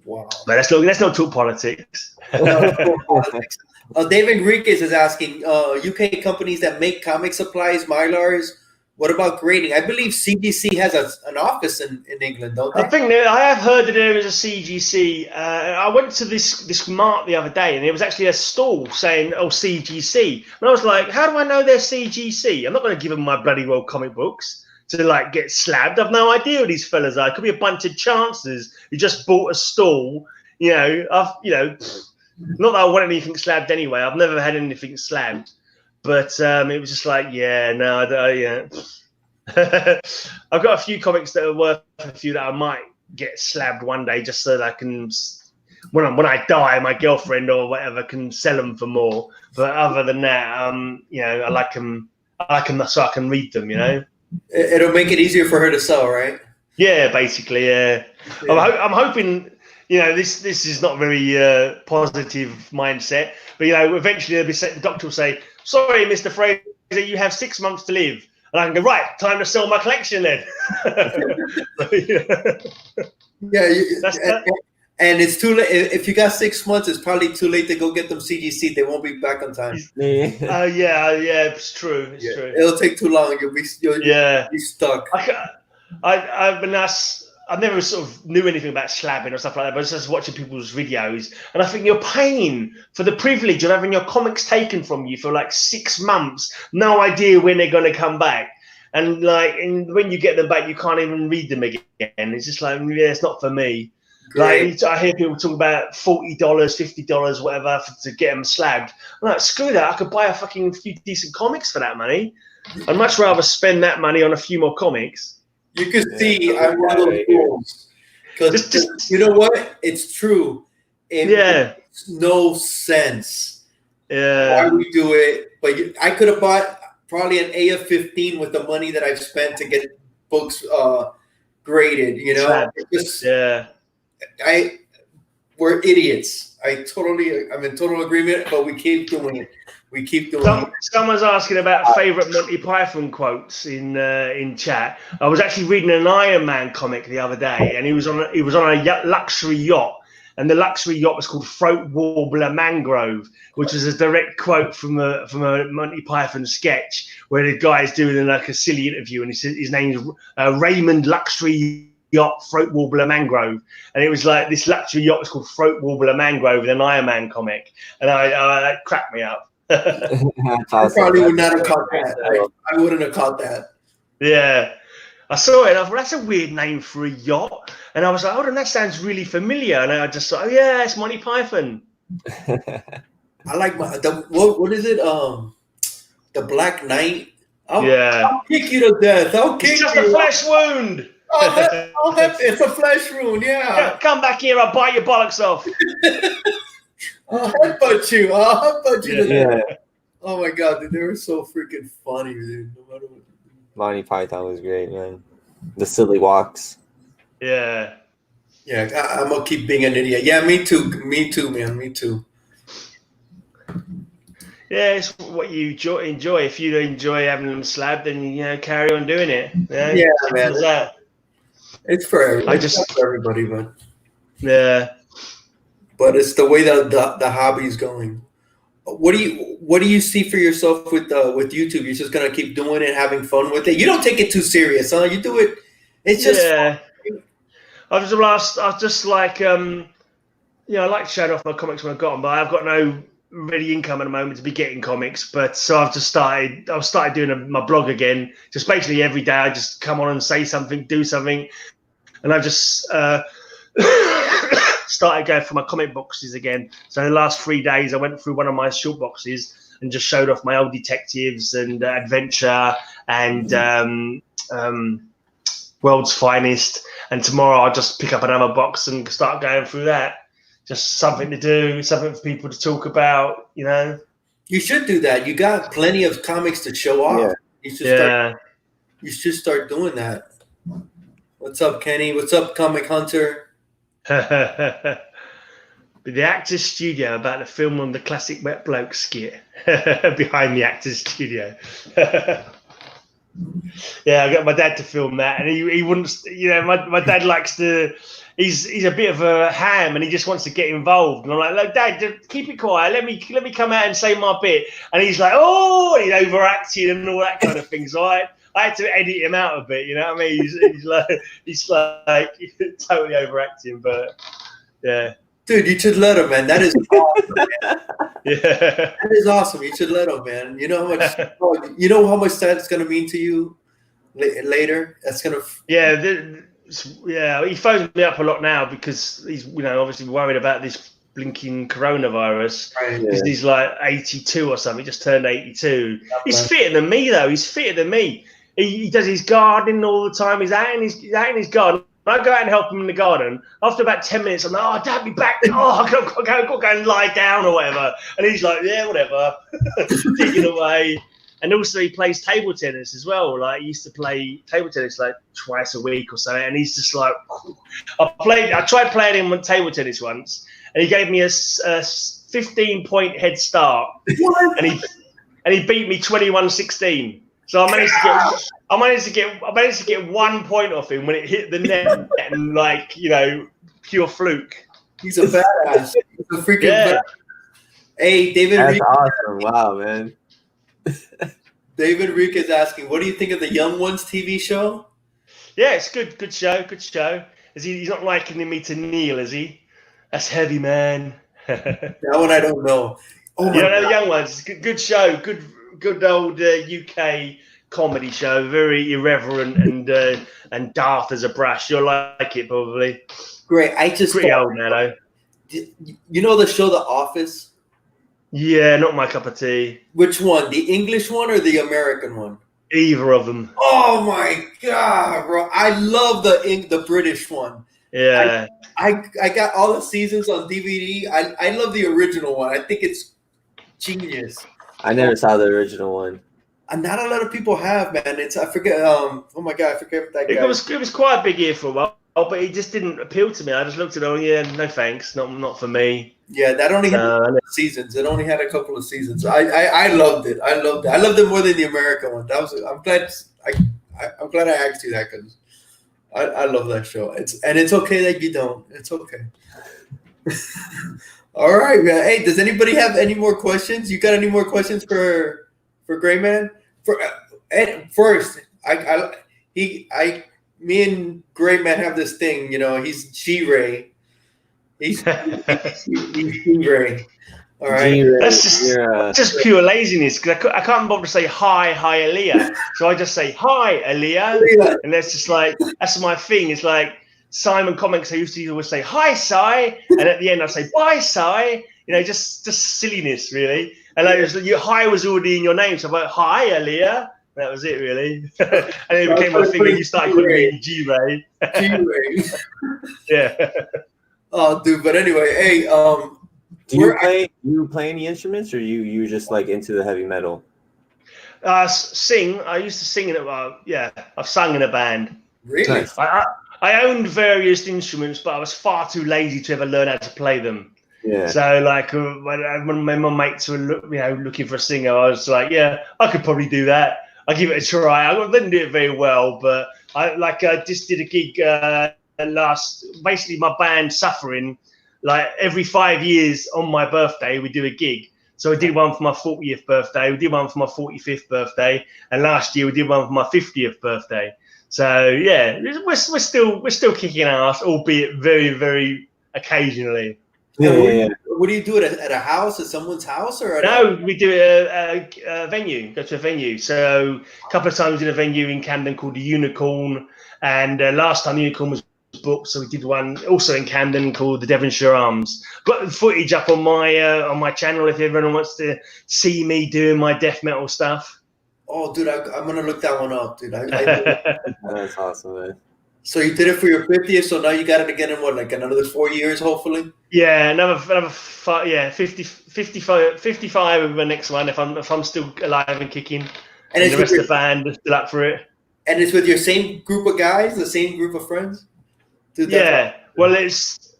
Wow. But let's not talk politics. Dave Enriquez is asking, UK companies that make comic supplies, Mylars, what about grading? I believe CGC has an office in England, don't they? I have heard that there is a CGC. I went to this mart the other day, and there was actually a stall saying, CGC. And I was like, how do I know they're CGC? I'm not going to give them my bloody well comic books to like get slabbed. I've no idea who these fellas are. It could be a bunch of chancellors who just bought a stall. Not that I want anything slabbed anyway. I've never had anything slabbed. But it was just like, I've got a few comics that are worth a few that I might get slabbed one day, just so that I can, when I die, my girlfriend or whatever can sell them for more. But other than that, I like them so I can read them. It'll make it easier for her to sell, right? Yeah, basically, yeah. I'm hoping. This is not very positive mindset, but eventually the doctor will say, "Sorry, Mr. Fraser, you have 6 months to live," and I can go, "Right, time to sell my collection then." And it's too late. If you got 6 months, it's probably too late to go get them CGC. They won't be back on time. It's true. It's true. It'll take too long. You'll be stuck. I never sort of knew anything about slabbing or stuff like that, but I was just watching people's videos, and I think you're paying for the privilege of having your comics taken from you for like 6 months, no idea when they're going to come back, and when you get them back, you can't even read them again. It's just like, it's not for me. Great. Like I hear people talk about $40, $50, whatever, to get them slabbed. I'm like, screw that! I could buy a fucking few decent comics for that money. I'd much rather spend that money on a few more comics. You can see I'm one of those fools. Because you know what? It's true. It makes no sense why we do it. But I could have bought probably an AF-15 with the money that I've spent to get books graded. We're idiots. I'm in total agreement, but we keep doing it. Someone's asking about favorite Monty Python quotes in chat. I was actually reading an Iron Man comic the other day, and he was on a luxury yacht, and the luxury yacht was called Throat Warbler Mangrove, which was a direct quote from a Monty Python sketch where the guy's doing like a silly interview, and he said his name is Raymond Luxury Yacht Throat Warbler Mangrove, and it was like this luxury yacht was called Throat Warbler Mangrove in an Iron Man comic, and that cracked me up. I probably would not have caught that. I wouldn't have caught that. Yeah, I saw it and I thought, that's a weird name for a yacht, and I was like, that sounds really familiar, and I just thought, it's Monty Python. I like what is it? The Black Knight. I'll kick you to death. It's just a flesh wound. It's a flesh wound. Yeah. Come back here. I'll bite your bollocks off. I'll headbutt you. Yeah. Oh my god, dude, they were so freaking funny, dude. No matter what. Monty Python was great, man. The silly walks. Yeah. Yeah, I'm gonna keep being an idiot. Yeah, me too, man. Me too. Yeah, it's what you enjoy. If you enjoy having them slabbed, then carry on doing it. Yeah, man. It's for everybody, but yeah. but it's the way that the hobby's going. What do you see for yourself with YouTube? You're just gonna keep doing it, having fun with it. You don't take it too serious, huh? You do it. It's just yeah. I was just like I like to show off my comics when I've got them, but I've got no ready income at the moment to be getting comics. But so I've started doing my blog again. Just basically every day I just come on and say something, do something, and I've just started going through my comic boxes again. So the last 3 days I went through one of my short boxes and just showed off my old detectives and adventure and World's Finest. And tomorrow I'll just pick up another box and start going through that. Just something to do, something for people to talk about, You should do that. You got plenty of comics to show off. Yeah. You should start doing that. What's up, Kenny? What's up, Comic Hunter? But the Actors Studio about to film on the classic Wet Bloke skit behind the Actors Studio. Yeah, I got my dad to film that, and he wouldn't. My dad likes to. He's a bit of a ham, and he just wants to get involved. And I'm like, look, Dad, just keep it quiet. Let me come out and say my bit. And he's like, oh, he's overacting and all that kind of thing. So I had to edit him out a bit. You know what I mean? He's like totally overacting, but yeah. Dude, you should let him, man. That is awesome, man. Yeah, that is awesome. You should let him, man. You know how much that's gonna mean to you later. That's gonna. Yeah, he phones me up a lot now because he's obviously worried about this blinking coronavirus. Right. Because he's like 82 or something. He just turned 82. He's fitter than me though. He's fitter than me. He does his gardening all the time. He's out in his garden. I go out and help him in the garden. After about 10 minutes, I'm like, oh, Dad, be back. Oh, I've got to go and lie down or whatever. And he's like, yeah, whatever. Digging away. And also he plays table tennis as well. Like he used to play table tennis like twice a week or so. And he's just like, I tried playing him on table tennis once, and he gave me a 15-point head start. and he beat me 21-16. So I managed to get 1 point off him when it hit the net, and pure fluke. He's a badass. He's a freaking badass. Hey, David. That's awesome. Wow, man. David Reek is asking, what do you think of the Young Ones TV show? Yeah, it's good. Good show. He's not likening me to Neil, is he? That's heavy, man. That one I don't know. Oh, you don't know the Young Ones? It's good show. Good old UK comedy show. Very irreverent and daft as a brush. You'll like it probably. Great. Pretty old now, though. You know the show The Office? Yeah, not my cup of tea. Which one? The English one or the American one? Either of them. Oh my god, bro! I love the British one. Yeah. I got all the seasons on DVD. I love the original one. I think it's genius. I never saw the original one. And not a lot of people have, man. I forget. Oh my god, I forget that guy. It was quite a big year for a while, but it just didn't appeal to me. I just looked at it. Oh yeah, no thanks, not for me. Yeah, that only had seasons. It only had a couple of seasons. I loved it. I loved it more than the American one. I'm glad I asked you that because I love that show. It's okay that you don't. It's okay. All right, man. Hey, does anybody have any more questions? You got any more questions for Greyman? First, me and Greyman have this thing. He's G-Ray. He's G-Ray. All right. That's just pure laziness because I can't bother to say hi, Hialeah. So I just say hi, Hialeah, and that's my thing. It's like Simon Comics. I used to always say hi, Si, and at the end I say bye, Si. Just silliness, really. And hi was already in your name, so I'm like hi, Hialeah. That was it, really. And it became my thing, and you started calling me G-Ray. G-Ray. Yeah. Oh, dude. But anyway, hey. Do you play any instruments, or you just like into the heavy metal? Sing. I used to sing in I've sung in a band. Really? Nice. I owned various instruments, but I was far too lazy to ever learn how to play them. Yeah. So when my mates were looking for a singer, I was like, yeah, I could probably do that. I'll give it a try. I didn't do it very well, but I just did a gig basically my band Suffering like every 5 years on my birthday, we do a gig. So we did one for my 40th birthday, we did one for my 45th birthday, and last year we did one for my 50th birthday. So yeah, we're still kicking ass, albeit very, very occasionally. Yeah. What do you do at a house, at someone's house, or no? We do a venue. Go to a venue. So a couple of times in a venue in Camden called the Unicorn, and last time the Unicorn was booked, so we did one also in Camden called the Devonshire Arms. Got the footage up on my channel if everyone wants to see me doing my death metal stuff. Oh, dude, I'm gonna look that one up, dude. That's awesome, man. So you did it for your 50th, so now you got it again in what, like another 4 years, hopefully? Yeah, another 55 of the next one if I'm still alive and kicking. And the rest of the band is still up for it. And it's with your same group of guys, the same group of friends? Dude, yeah. Well, it's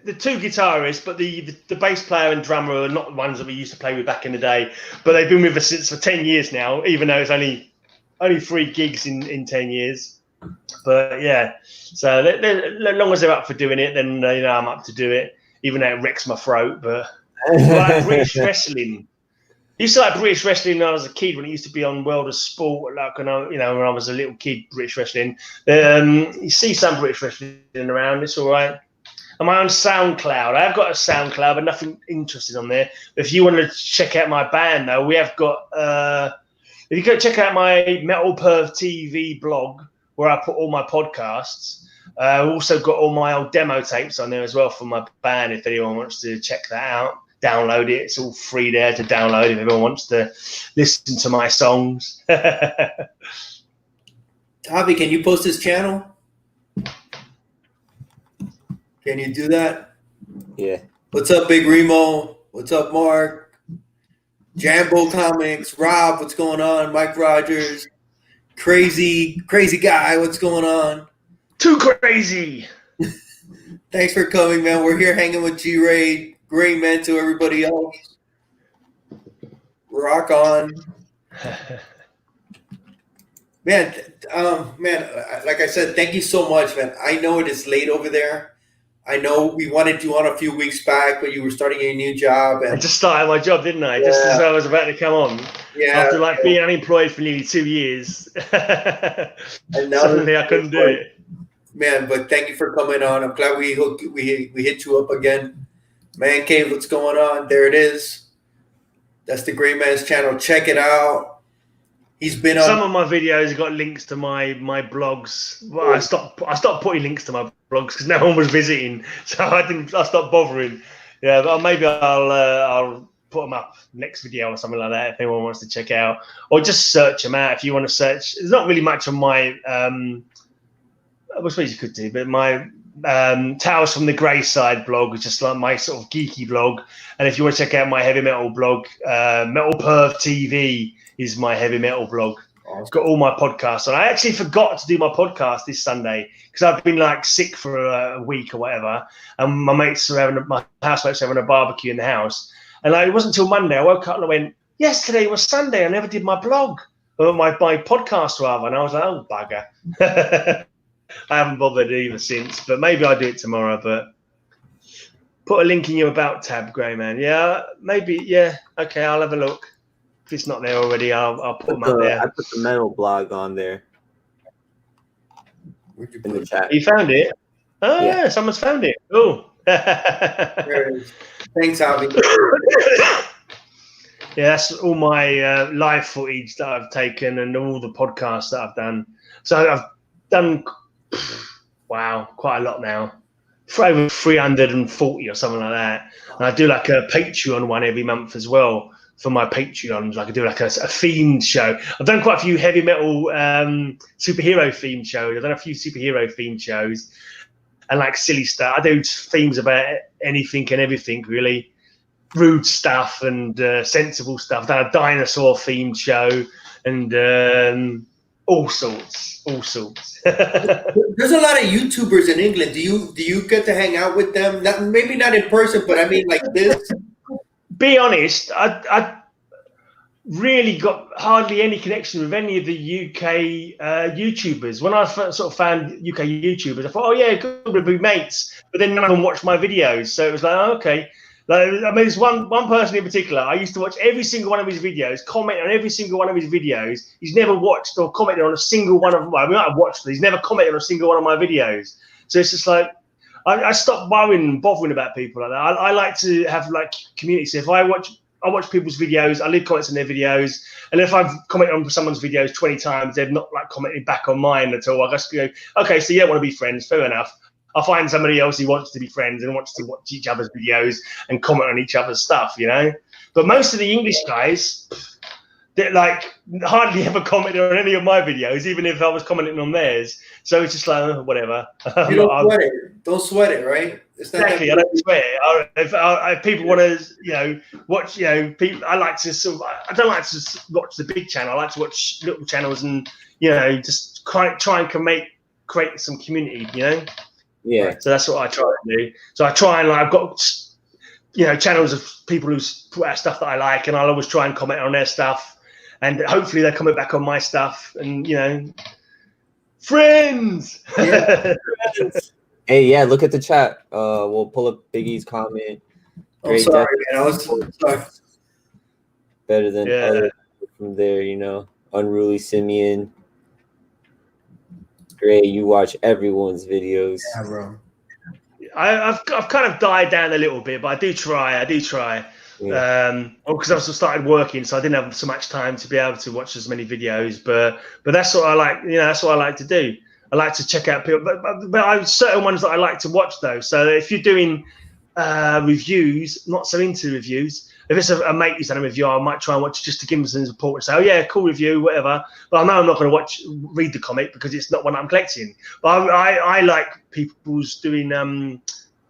the two guitarists, but the bass player and drummer are not the ones that we used to play with back in the day. But they've been with us for 10 years now, even though it's only 3 gigs in 10 years. But yeah, so as long as they're up for doing it, then I'm up to do it, even though it wrecks my throat. But like British wrestling, I used to like British wrestling when I was a kid, when it used to be on World of Sport, like when I was a little kid. British wrestling, you see some British wrestling around. It's all right. I'm on SoundCloud. I've got a SoundCloud, but nothing interesting on there. If you want to check out my band, though, we have got. If you go check out my Metal Perv TV blog, where I put all my podcasts. I've also got all my old demo tapes on there as well for my band. If anyone wants to check that out, download it. It's all free there to download if everyone wants to listen to my songs. Javi, can you post this channel? Can you do that? Yeah. What's up, Big Remo? What's up, Mark? Jambo Comics. Rob, what's going on? Mike Rogers. Crazy guy, what's going on? Too crazy. Thanks for coming, man. We're here hanging with G-Ray. Greyman to everybody else. Rock on. Man, like I said, thank you so much, man. I know it is late over there. I know we wanted you on a few weeks back, but you were starting a new job. And I just started my job, didn't I? Yeah. Just as I was about to come on. Yeah. After being unemployed for nearly 2 years. And now suddenly I couldn't do it. Man, but thank you for coming on. I'm glad we hit you up again. Man Cave, what's going on? There it is. That's the Greyman's channel. Check it out. He's been on. Some of my videos have got links to my blogs. Well, I stopped putting links to my blogs because no one was visiting, so I stopped bothering. Yeah, but maybe I'll put them up next video or something like that if anyone wants to check out, or just search them out if you want to search. There's not really much on my I suppose you could do, but my Tales from the Grey Side blog is just like my sort of geeky blog. And if you want to check out my heavy metal blog, Metal Perv TV is my heavy metal blog. I've got all my podcasts on. I actually forgot to do my podcast this Sunday because I've been sick for a week or whatever. And my housemates are having a barbecue in the house. And it wasn't until Monday I woke up and I went, yesterday was Sunday. I never did my blog, or my podcast rather. And I was like, oh, bugger. I haven't bothered either since, but maybe I'll do it tomorrow. But put a link in your About tab, Greyman. Yeah, maybe. Yeah, okay, I'll have a look. If it's not there already, I'll put them up there. I put the metal blog on there. In the chat. You found it? Oh, yeah, someone's found it. Oh. There it is. Thanks, Javi. Yeah, that's all my live footage that I've taken and all the podcasts that I've done. So I've done, quite a lot now. For over 340 or something like that. And I do a Patreon one every month as well for my Patreons. I do a themed show. I've done quite a few heavy metal superhero themed shows. I've done a few superhero themed shows and silly stuff. I do themes about anything and everything, really. Rude stuff and sensible stuff. I've done a dinosaur themed show and all sorts. There's a lot of YouTubers in England. Do you get to hang out with them? Maybe not in person, but I mean like this. Be honest, really got hardly any connection with any of the UK YouTubers. When I first sort of found UK YouTubers, I thought, oh yeah, good, we'll be mates. But then none of them watched my videos, so it was like, oh, okay. Like, I mean, there's one person in particular. I used to watch every single one of his videos, comment on every single one of his videos. He's never watched or commented on a single one of. Well, I mean, I've watched, but he's never commented on a single one of my videos. So it's just like I stopped worrying and bothering about people like that. I like to have like community. So if I watch people's videos, I leave comments on their videos, and if I've commented on someone's videos 20 times, they've not like commented back on mine at all. I just go, okay, so you don't want to be friends, fair enough. I'll find somebody else who wants to be friends and wants to watch each other's videos and comment on each other's stuff, you know. But most of the English guys, they like hardly ever commented on any of my videos, even if I was commenting on theirs. So it's just like, oh, whatever. You don't sweat it. Don't sweat it, right? It's not exactly. I don't sweat it. If people want to, you know, watch, you know, people. I like to sort of. I don't like to watch the big channel. I like to watch little channels and, you know, just try and create some community, you know. Yeah. So that's what I try to do. So I try and like, I've got, you know, channels of people who put out stuff that I like, and I'll always try and comment on their stuff, and hopefully they comment back on my stuff, and you know, friends. Yeah. Hey, yeah, look at the chat. We'll pull up Biggie's comment. I'm sorry, man. I was sorry. Better than other from there, you know. Unruly Simeon. Great, you watch everyone's videos. Yeah, bro. I've kind of died down a little bit, but I do try. Yeah. Because I also started working, so I didn't have so much time to be able to watch as many videos. But that's what I like. You know, that's what I like to do. I like to check out people, but I have certain ones that I like to watch though. So if you're doing reviews, not so into reviews. If it's a mate who's done a review, I might try and watch just to give them some support and say, oh yeah, cool review, whatever. But I know I'm not going to read the comic because it's not one I'm collecting. But I like people's doing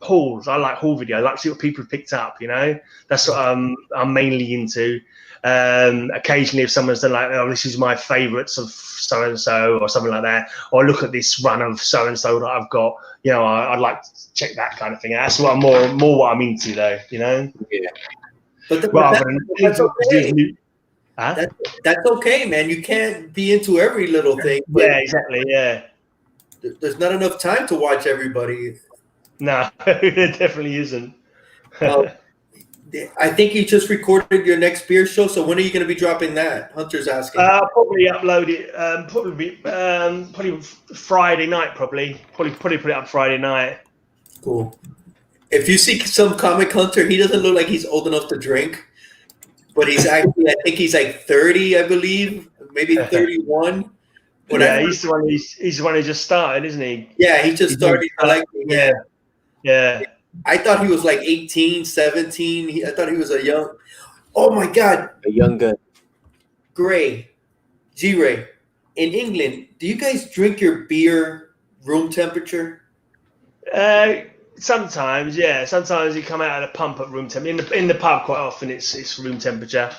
hauls. I like haul video. I like to see what people have picked up, you know. That's what I'm mainly into. Occasionally if someone's done like, oh, this is my favorites of so-and-so or something like that, or look at this run of so-and-so that I've got, you know, I'd like to check that kind of thing. That's what I'm more what I'm into though, you know. Yeah. But that's okay. That's okay, man. You can't be into every little thing. Yeah, exactly. Yeah. There's not enough time to watch everybody. No, there definitely isn't. I think you just recorded your next beer show. So when are you going to be dropping that? Hunter's asking. I'll probably upload it. Probably Friday night. Probably put it up Friday night. Cool. If you see some comic Hunter, he doesn't look like he's old enough to drink, but he's actually, I think he's like 30, I believe, maybe 31. Yeah, he's the one who just started, isn't he? Yeah, he just started collecting. Yeah. I thought he was like 18, 17. I thought he was a young. Oh my God. A young gun. G-Ray. In England, do you guys drink your beer room temperature? Sometimes, yeah. Sometimes you come out of the pump at room temperature. In the pub, quite often it's room temperature.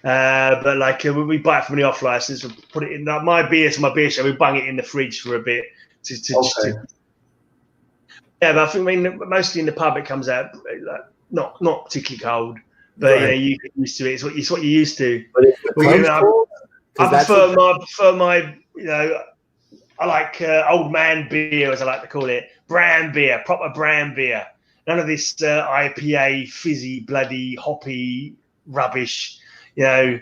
But like when we buy it from the off license, we put it in my beer show. We bung it in the fridge for a bit yeah, but I mean, mostly in the pub it comes out like, not particularly cold, but right. You get used to it. It's what you're used to. I prefer my you know, I like old man beer, as I like to call it, brand beer, proper brand beer. None of this IPA, fizzy, bloody, hoppy rubbish. You know,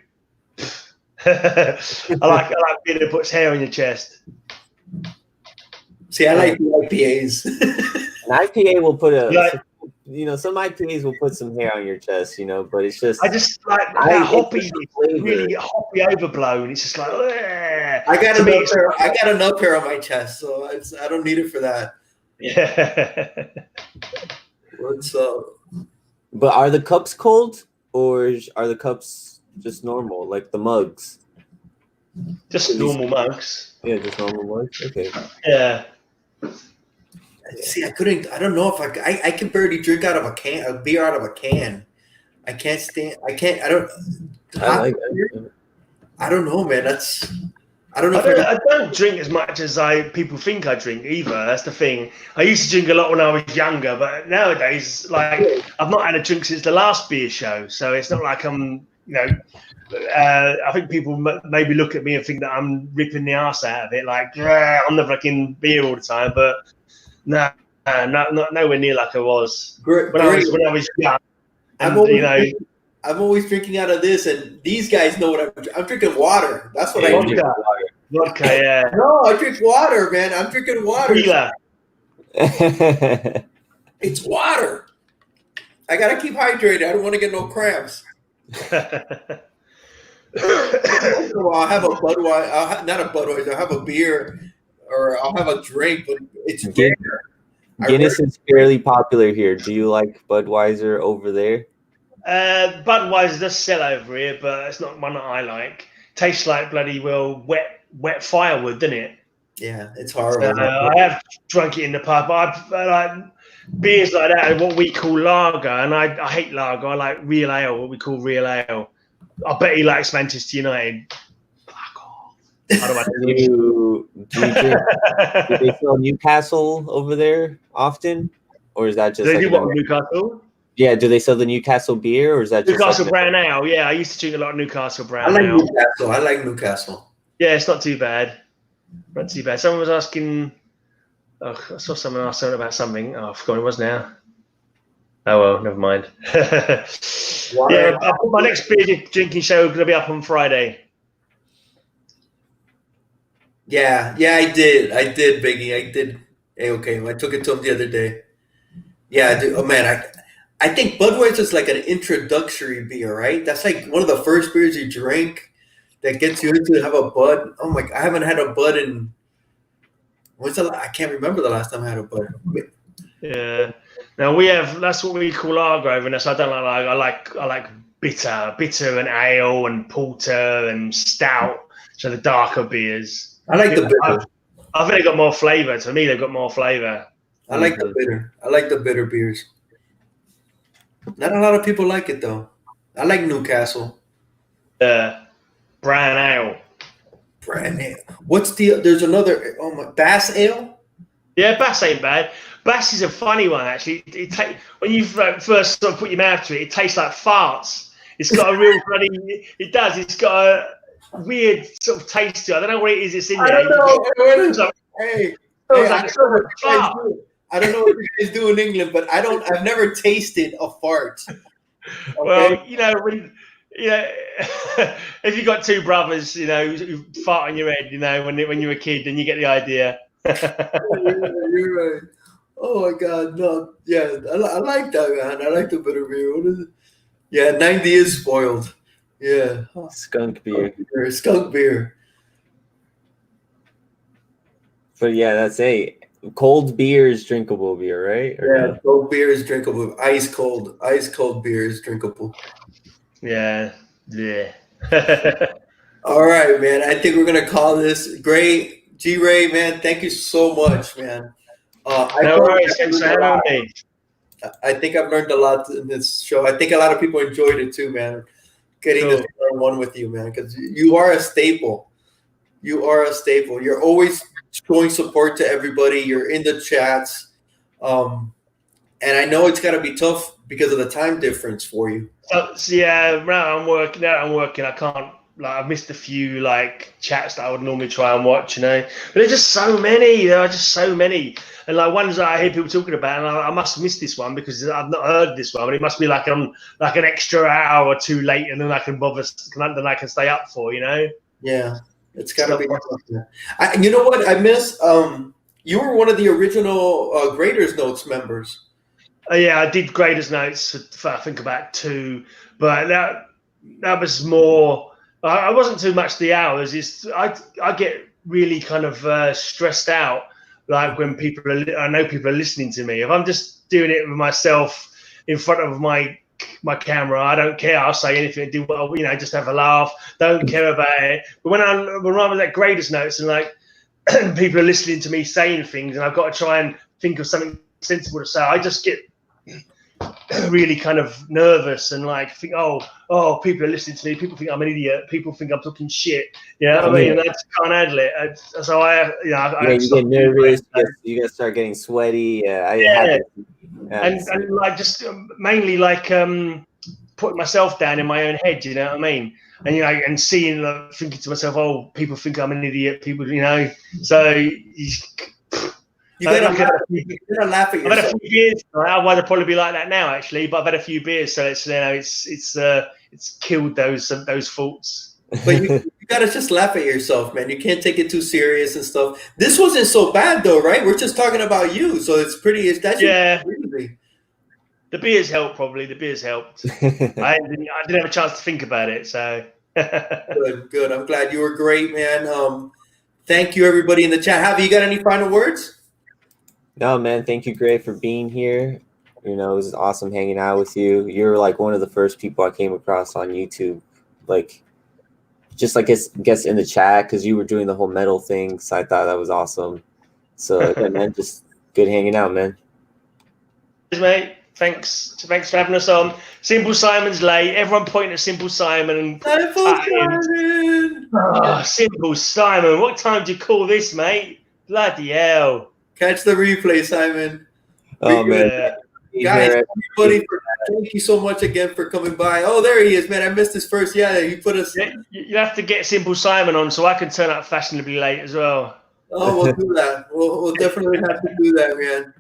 I like beer that puts hair on your chest. See, I like the IPAs. An IPA will put some IPAs will put some hair on your chest, you know, but it's just. I just like that hoppy, really hoppy overblown. It's just like, I got enough hair on my chest, so I don't need it for that. Yeah. What's up? But are the cups cold, or are the cups just normal, like the mugs? Just normal mugs. Yeah, just normal mugs. Okay. Yeah. See, I don't know if I can barely drink out of a beer out of a can. I don't know, man. I don't know. I don't drink as much as people think I drink either. That's the thing. I used to drink a lot when I was younger, but nowadays, like, I've not had a drink since the last beer show. So it's not like I'm, I think people maybe look at me and think that I'm ripping the arse out of it, like I'm the fucking beer all the time. But no, not nowhere near like I was when I was young. And, I'm always drinking out of this, and these guys know what I'm drinking. Water. That's what I drink. Vodka, yeah. No, I drink water, man. I'm drinking water. It's water. I gotta keep hydrated. I don't want to get no cramps. I'll have a Budweiser. Not a Budweiser. I'll have a beer, or I'll have a drink, but it's beer. Guinness is fairly popular here. Do you like Budweiser over there? Budweiser does sell over here, but it's not one that I like. Tastes like bloody wet firewood, doesn't it? Yeah, it's horrible. I have drunk it in the pub. I like beers like that, what we call lager, and I hate lager. I like real ale, what we call real ale. I bet he likes Manchester United. Fuck off. Do they sell Newcastle over there often, or is that just? Do they do what Newcastle? Yeah, do they sell the Newcastle beer, or is that Newcastle brown ale? Yeah, I used to drink a lot of Newcastle brown ale. Newcastle. I like Newcastle. Yeah, it's not too bad. Not too bad. Someone was asking. Oh, I saw someone ask something about something. Oh, I forgot what it was now. Oh well, never mind. Yeah, my next beer drinking show is going to be up on Friday. Yeah, I did, Biggie. I did. Hey, okay, I took it to him the other day. Yeah, dude, oh man, I think Budweiser is like an introductory beer, right? That's like one of the first beers you drink that gets you into have a Bud. Oh my, I haven't had a Bud in. I can't remember the last time I had a Bud. Yeah. Now we have, that's what we call lager over there. So I don't like I like bitter and ale and porter and stout. So the darker beers. I like the bitter. I think they got more flavor. To me, they've got more flavor. I like the bitter. I like the bitter beers. Not a lot of people like it though. I like Newcastle. Brown ale. Brown ale. What's there's another, Bass ale? Yeah, Bass ain't bad. Bass is a funny one, actually. When you first sort of put your mouth to it, it tastes like farts. It's got a real bloody. It does. It's got a weird sort of taste to it. I don't know what it is. It's in there. I don't know. I don't know what you guys do in England, but I've never tasted a fart. Okay? Well, if you got two brothers, who fart on your head, when you were a kid, then you get the idea. You're right. Oh my God, no, yeah, I like that, man. I like the bitter beer. What is it? Yeah, 90 is spoiled. Yeah, skunk beer. Skunk beer. But yeah, that's cold beer is drinkable beer, right? Yeah, cold beer is drinkable. Ice cold beer is drinkable. Yeah. All right, man. I think we're gonna call this great. G-Ray, man, thank you so much, man. No worries. Thanks for having me. I think I've learned a lot in this show. I think a lot of people enjoyed it too, man. Getting this one with you, man, because you are a staple. You're always showing support to everybody. You're in the chats, and I know it's got to be tough because of the time difference for you. Yeah, I'm working. I can't. I've missed a few chats that I would normally try and watch, but there's just so many. There are just so many, and ones that I hear people talking about, and I must have missed this one because I've not heard this one. But it must be an extra hour or two late, and then I can stay up for, Yeah, it's gotta be. You know what I miss? You were one of the original Graders Notes members. Yeah, I did Graders Notes for I think about 2, but that was more. I wasn't too much the hours. I get really kind of stressed out, when I know people are listening to me. If I'm just doing it with myself in front of my camera, I don't care. I'll say anything, do well, just have a laugh. Don't care about it. But when I was at Graders Notes and people are listening to me saying things, and I've got to try and think of something sensible to say, I just get really kind of nervous and think, oh, people are listening to me. People think I'm an idiot. People think I'm talking shit. I mean, I just can't handle it. So you get nervous. You guys start getting sweaty. And just mainly putting myself down in my own head. You know what I mean? And and seeing, thinking to myself, oh, people think I'm an idiot. People, so you gotta laugh at yourself. I've had a few beers. Otherwise, I'd probably be like that now, actually. But I've had a few beers, so it's killed those thoughts. But you gotta just laugh at yourself, man. You can't take it too serious and stuff. This wasn't so bad though, right? We're just talking about you, so it's pretty. Crazy. The beers helped, probably. The beers helped. I didn't have a chance to think about it, so. Good. I'm glad you were great, man. Thank you, everybody in the chat. Javi, you got any final words? No, man. Thank you, Gray, for being here. It was awesome hanging out with you. You're like one of the first people I came across on YouTube, just like guess in the chat, because you were doing the whole metal thing. So I thought that was awesome. So yeah, man, just good hanging out, man. Cheers, mate. Thanks for having us on. Simple Simon's late. Everyone pointing at Simple Simon. Simple Simon. What time do you call this, mate? Bloody hell. Catch the replay, Simon. Oh, man. Guys, everybody, thank you so much again for coming by. Oh, there he is, man. I missed his first. Yeah, he put us. You have to get Simple Simon on so I can turn up fashionably late as well. Oh, we'll do that. We'll definitely have to do that, man.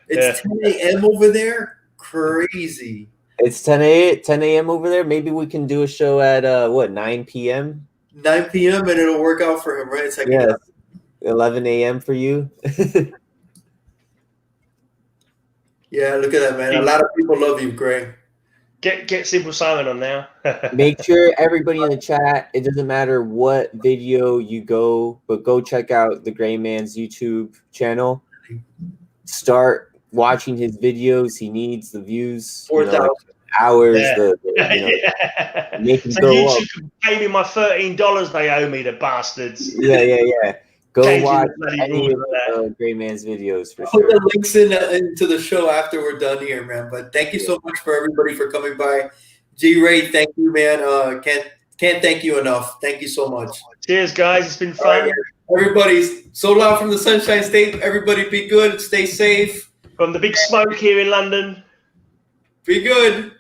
It's 10 a.m. over there. Crazy. It's 10 a.m. over there. Maybe we can do a show at 9 p.m. 9 p.m. and it'll work out for him, right? It's like 11 a.m. for you. Yeah, look at that, man. A lot of people love you, Gray. Get Simple Simon on now. Make sure everybody in the chat, it doesn't matter what video you go, but go check out the Gray Man's YouTube channel. Start watching his videos. He needs the views. 4,000 hours. Yeah. Make him so go YouTube up. can pay me my $13 they owe me, the bastards. Yeah. Go Changing watch the any of rules Gray Man's videos for I'll sure. put the links into the show after we're done here, man. But thank you so much for everybody for coming by. G-Ray, thank you, man. Can't thank you enough. Thank you so much. Cheers, guys. It's been fun. Right, everybody, so loud from the Sunshine State. Everybody be good. Stay safe. From the big smoke here in London. Be good.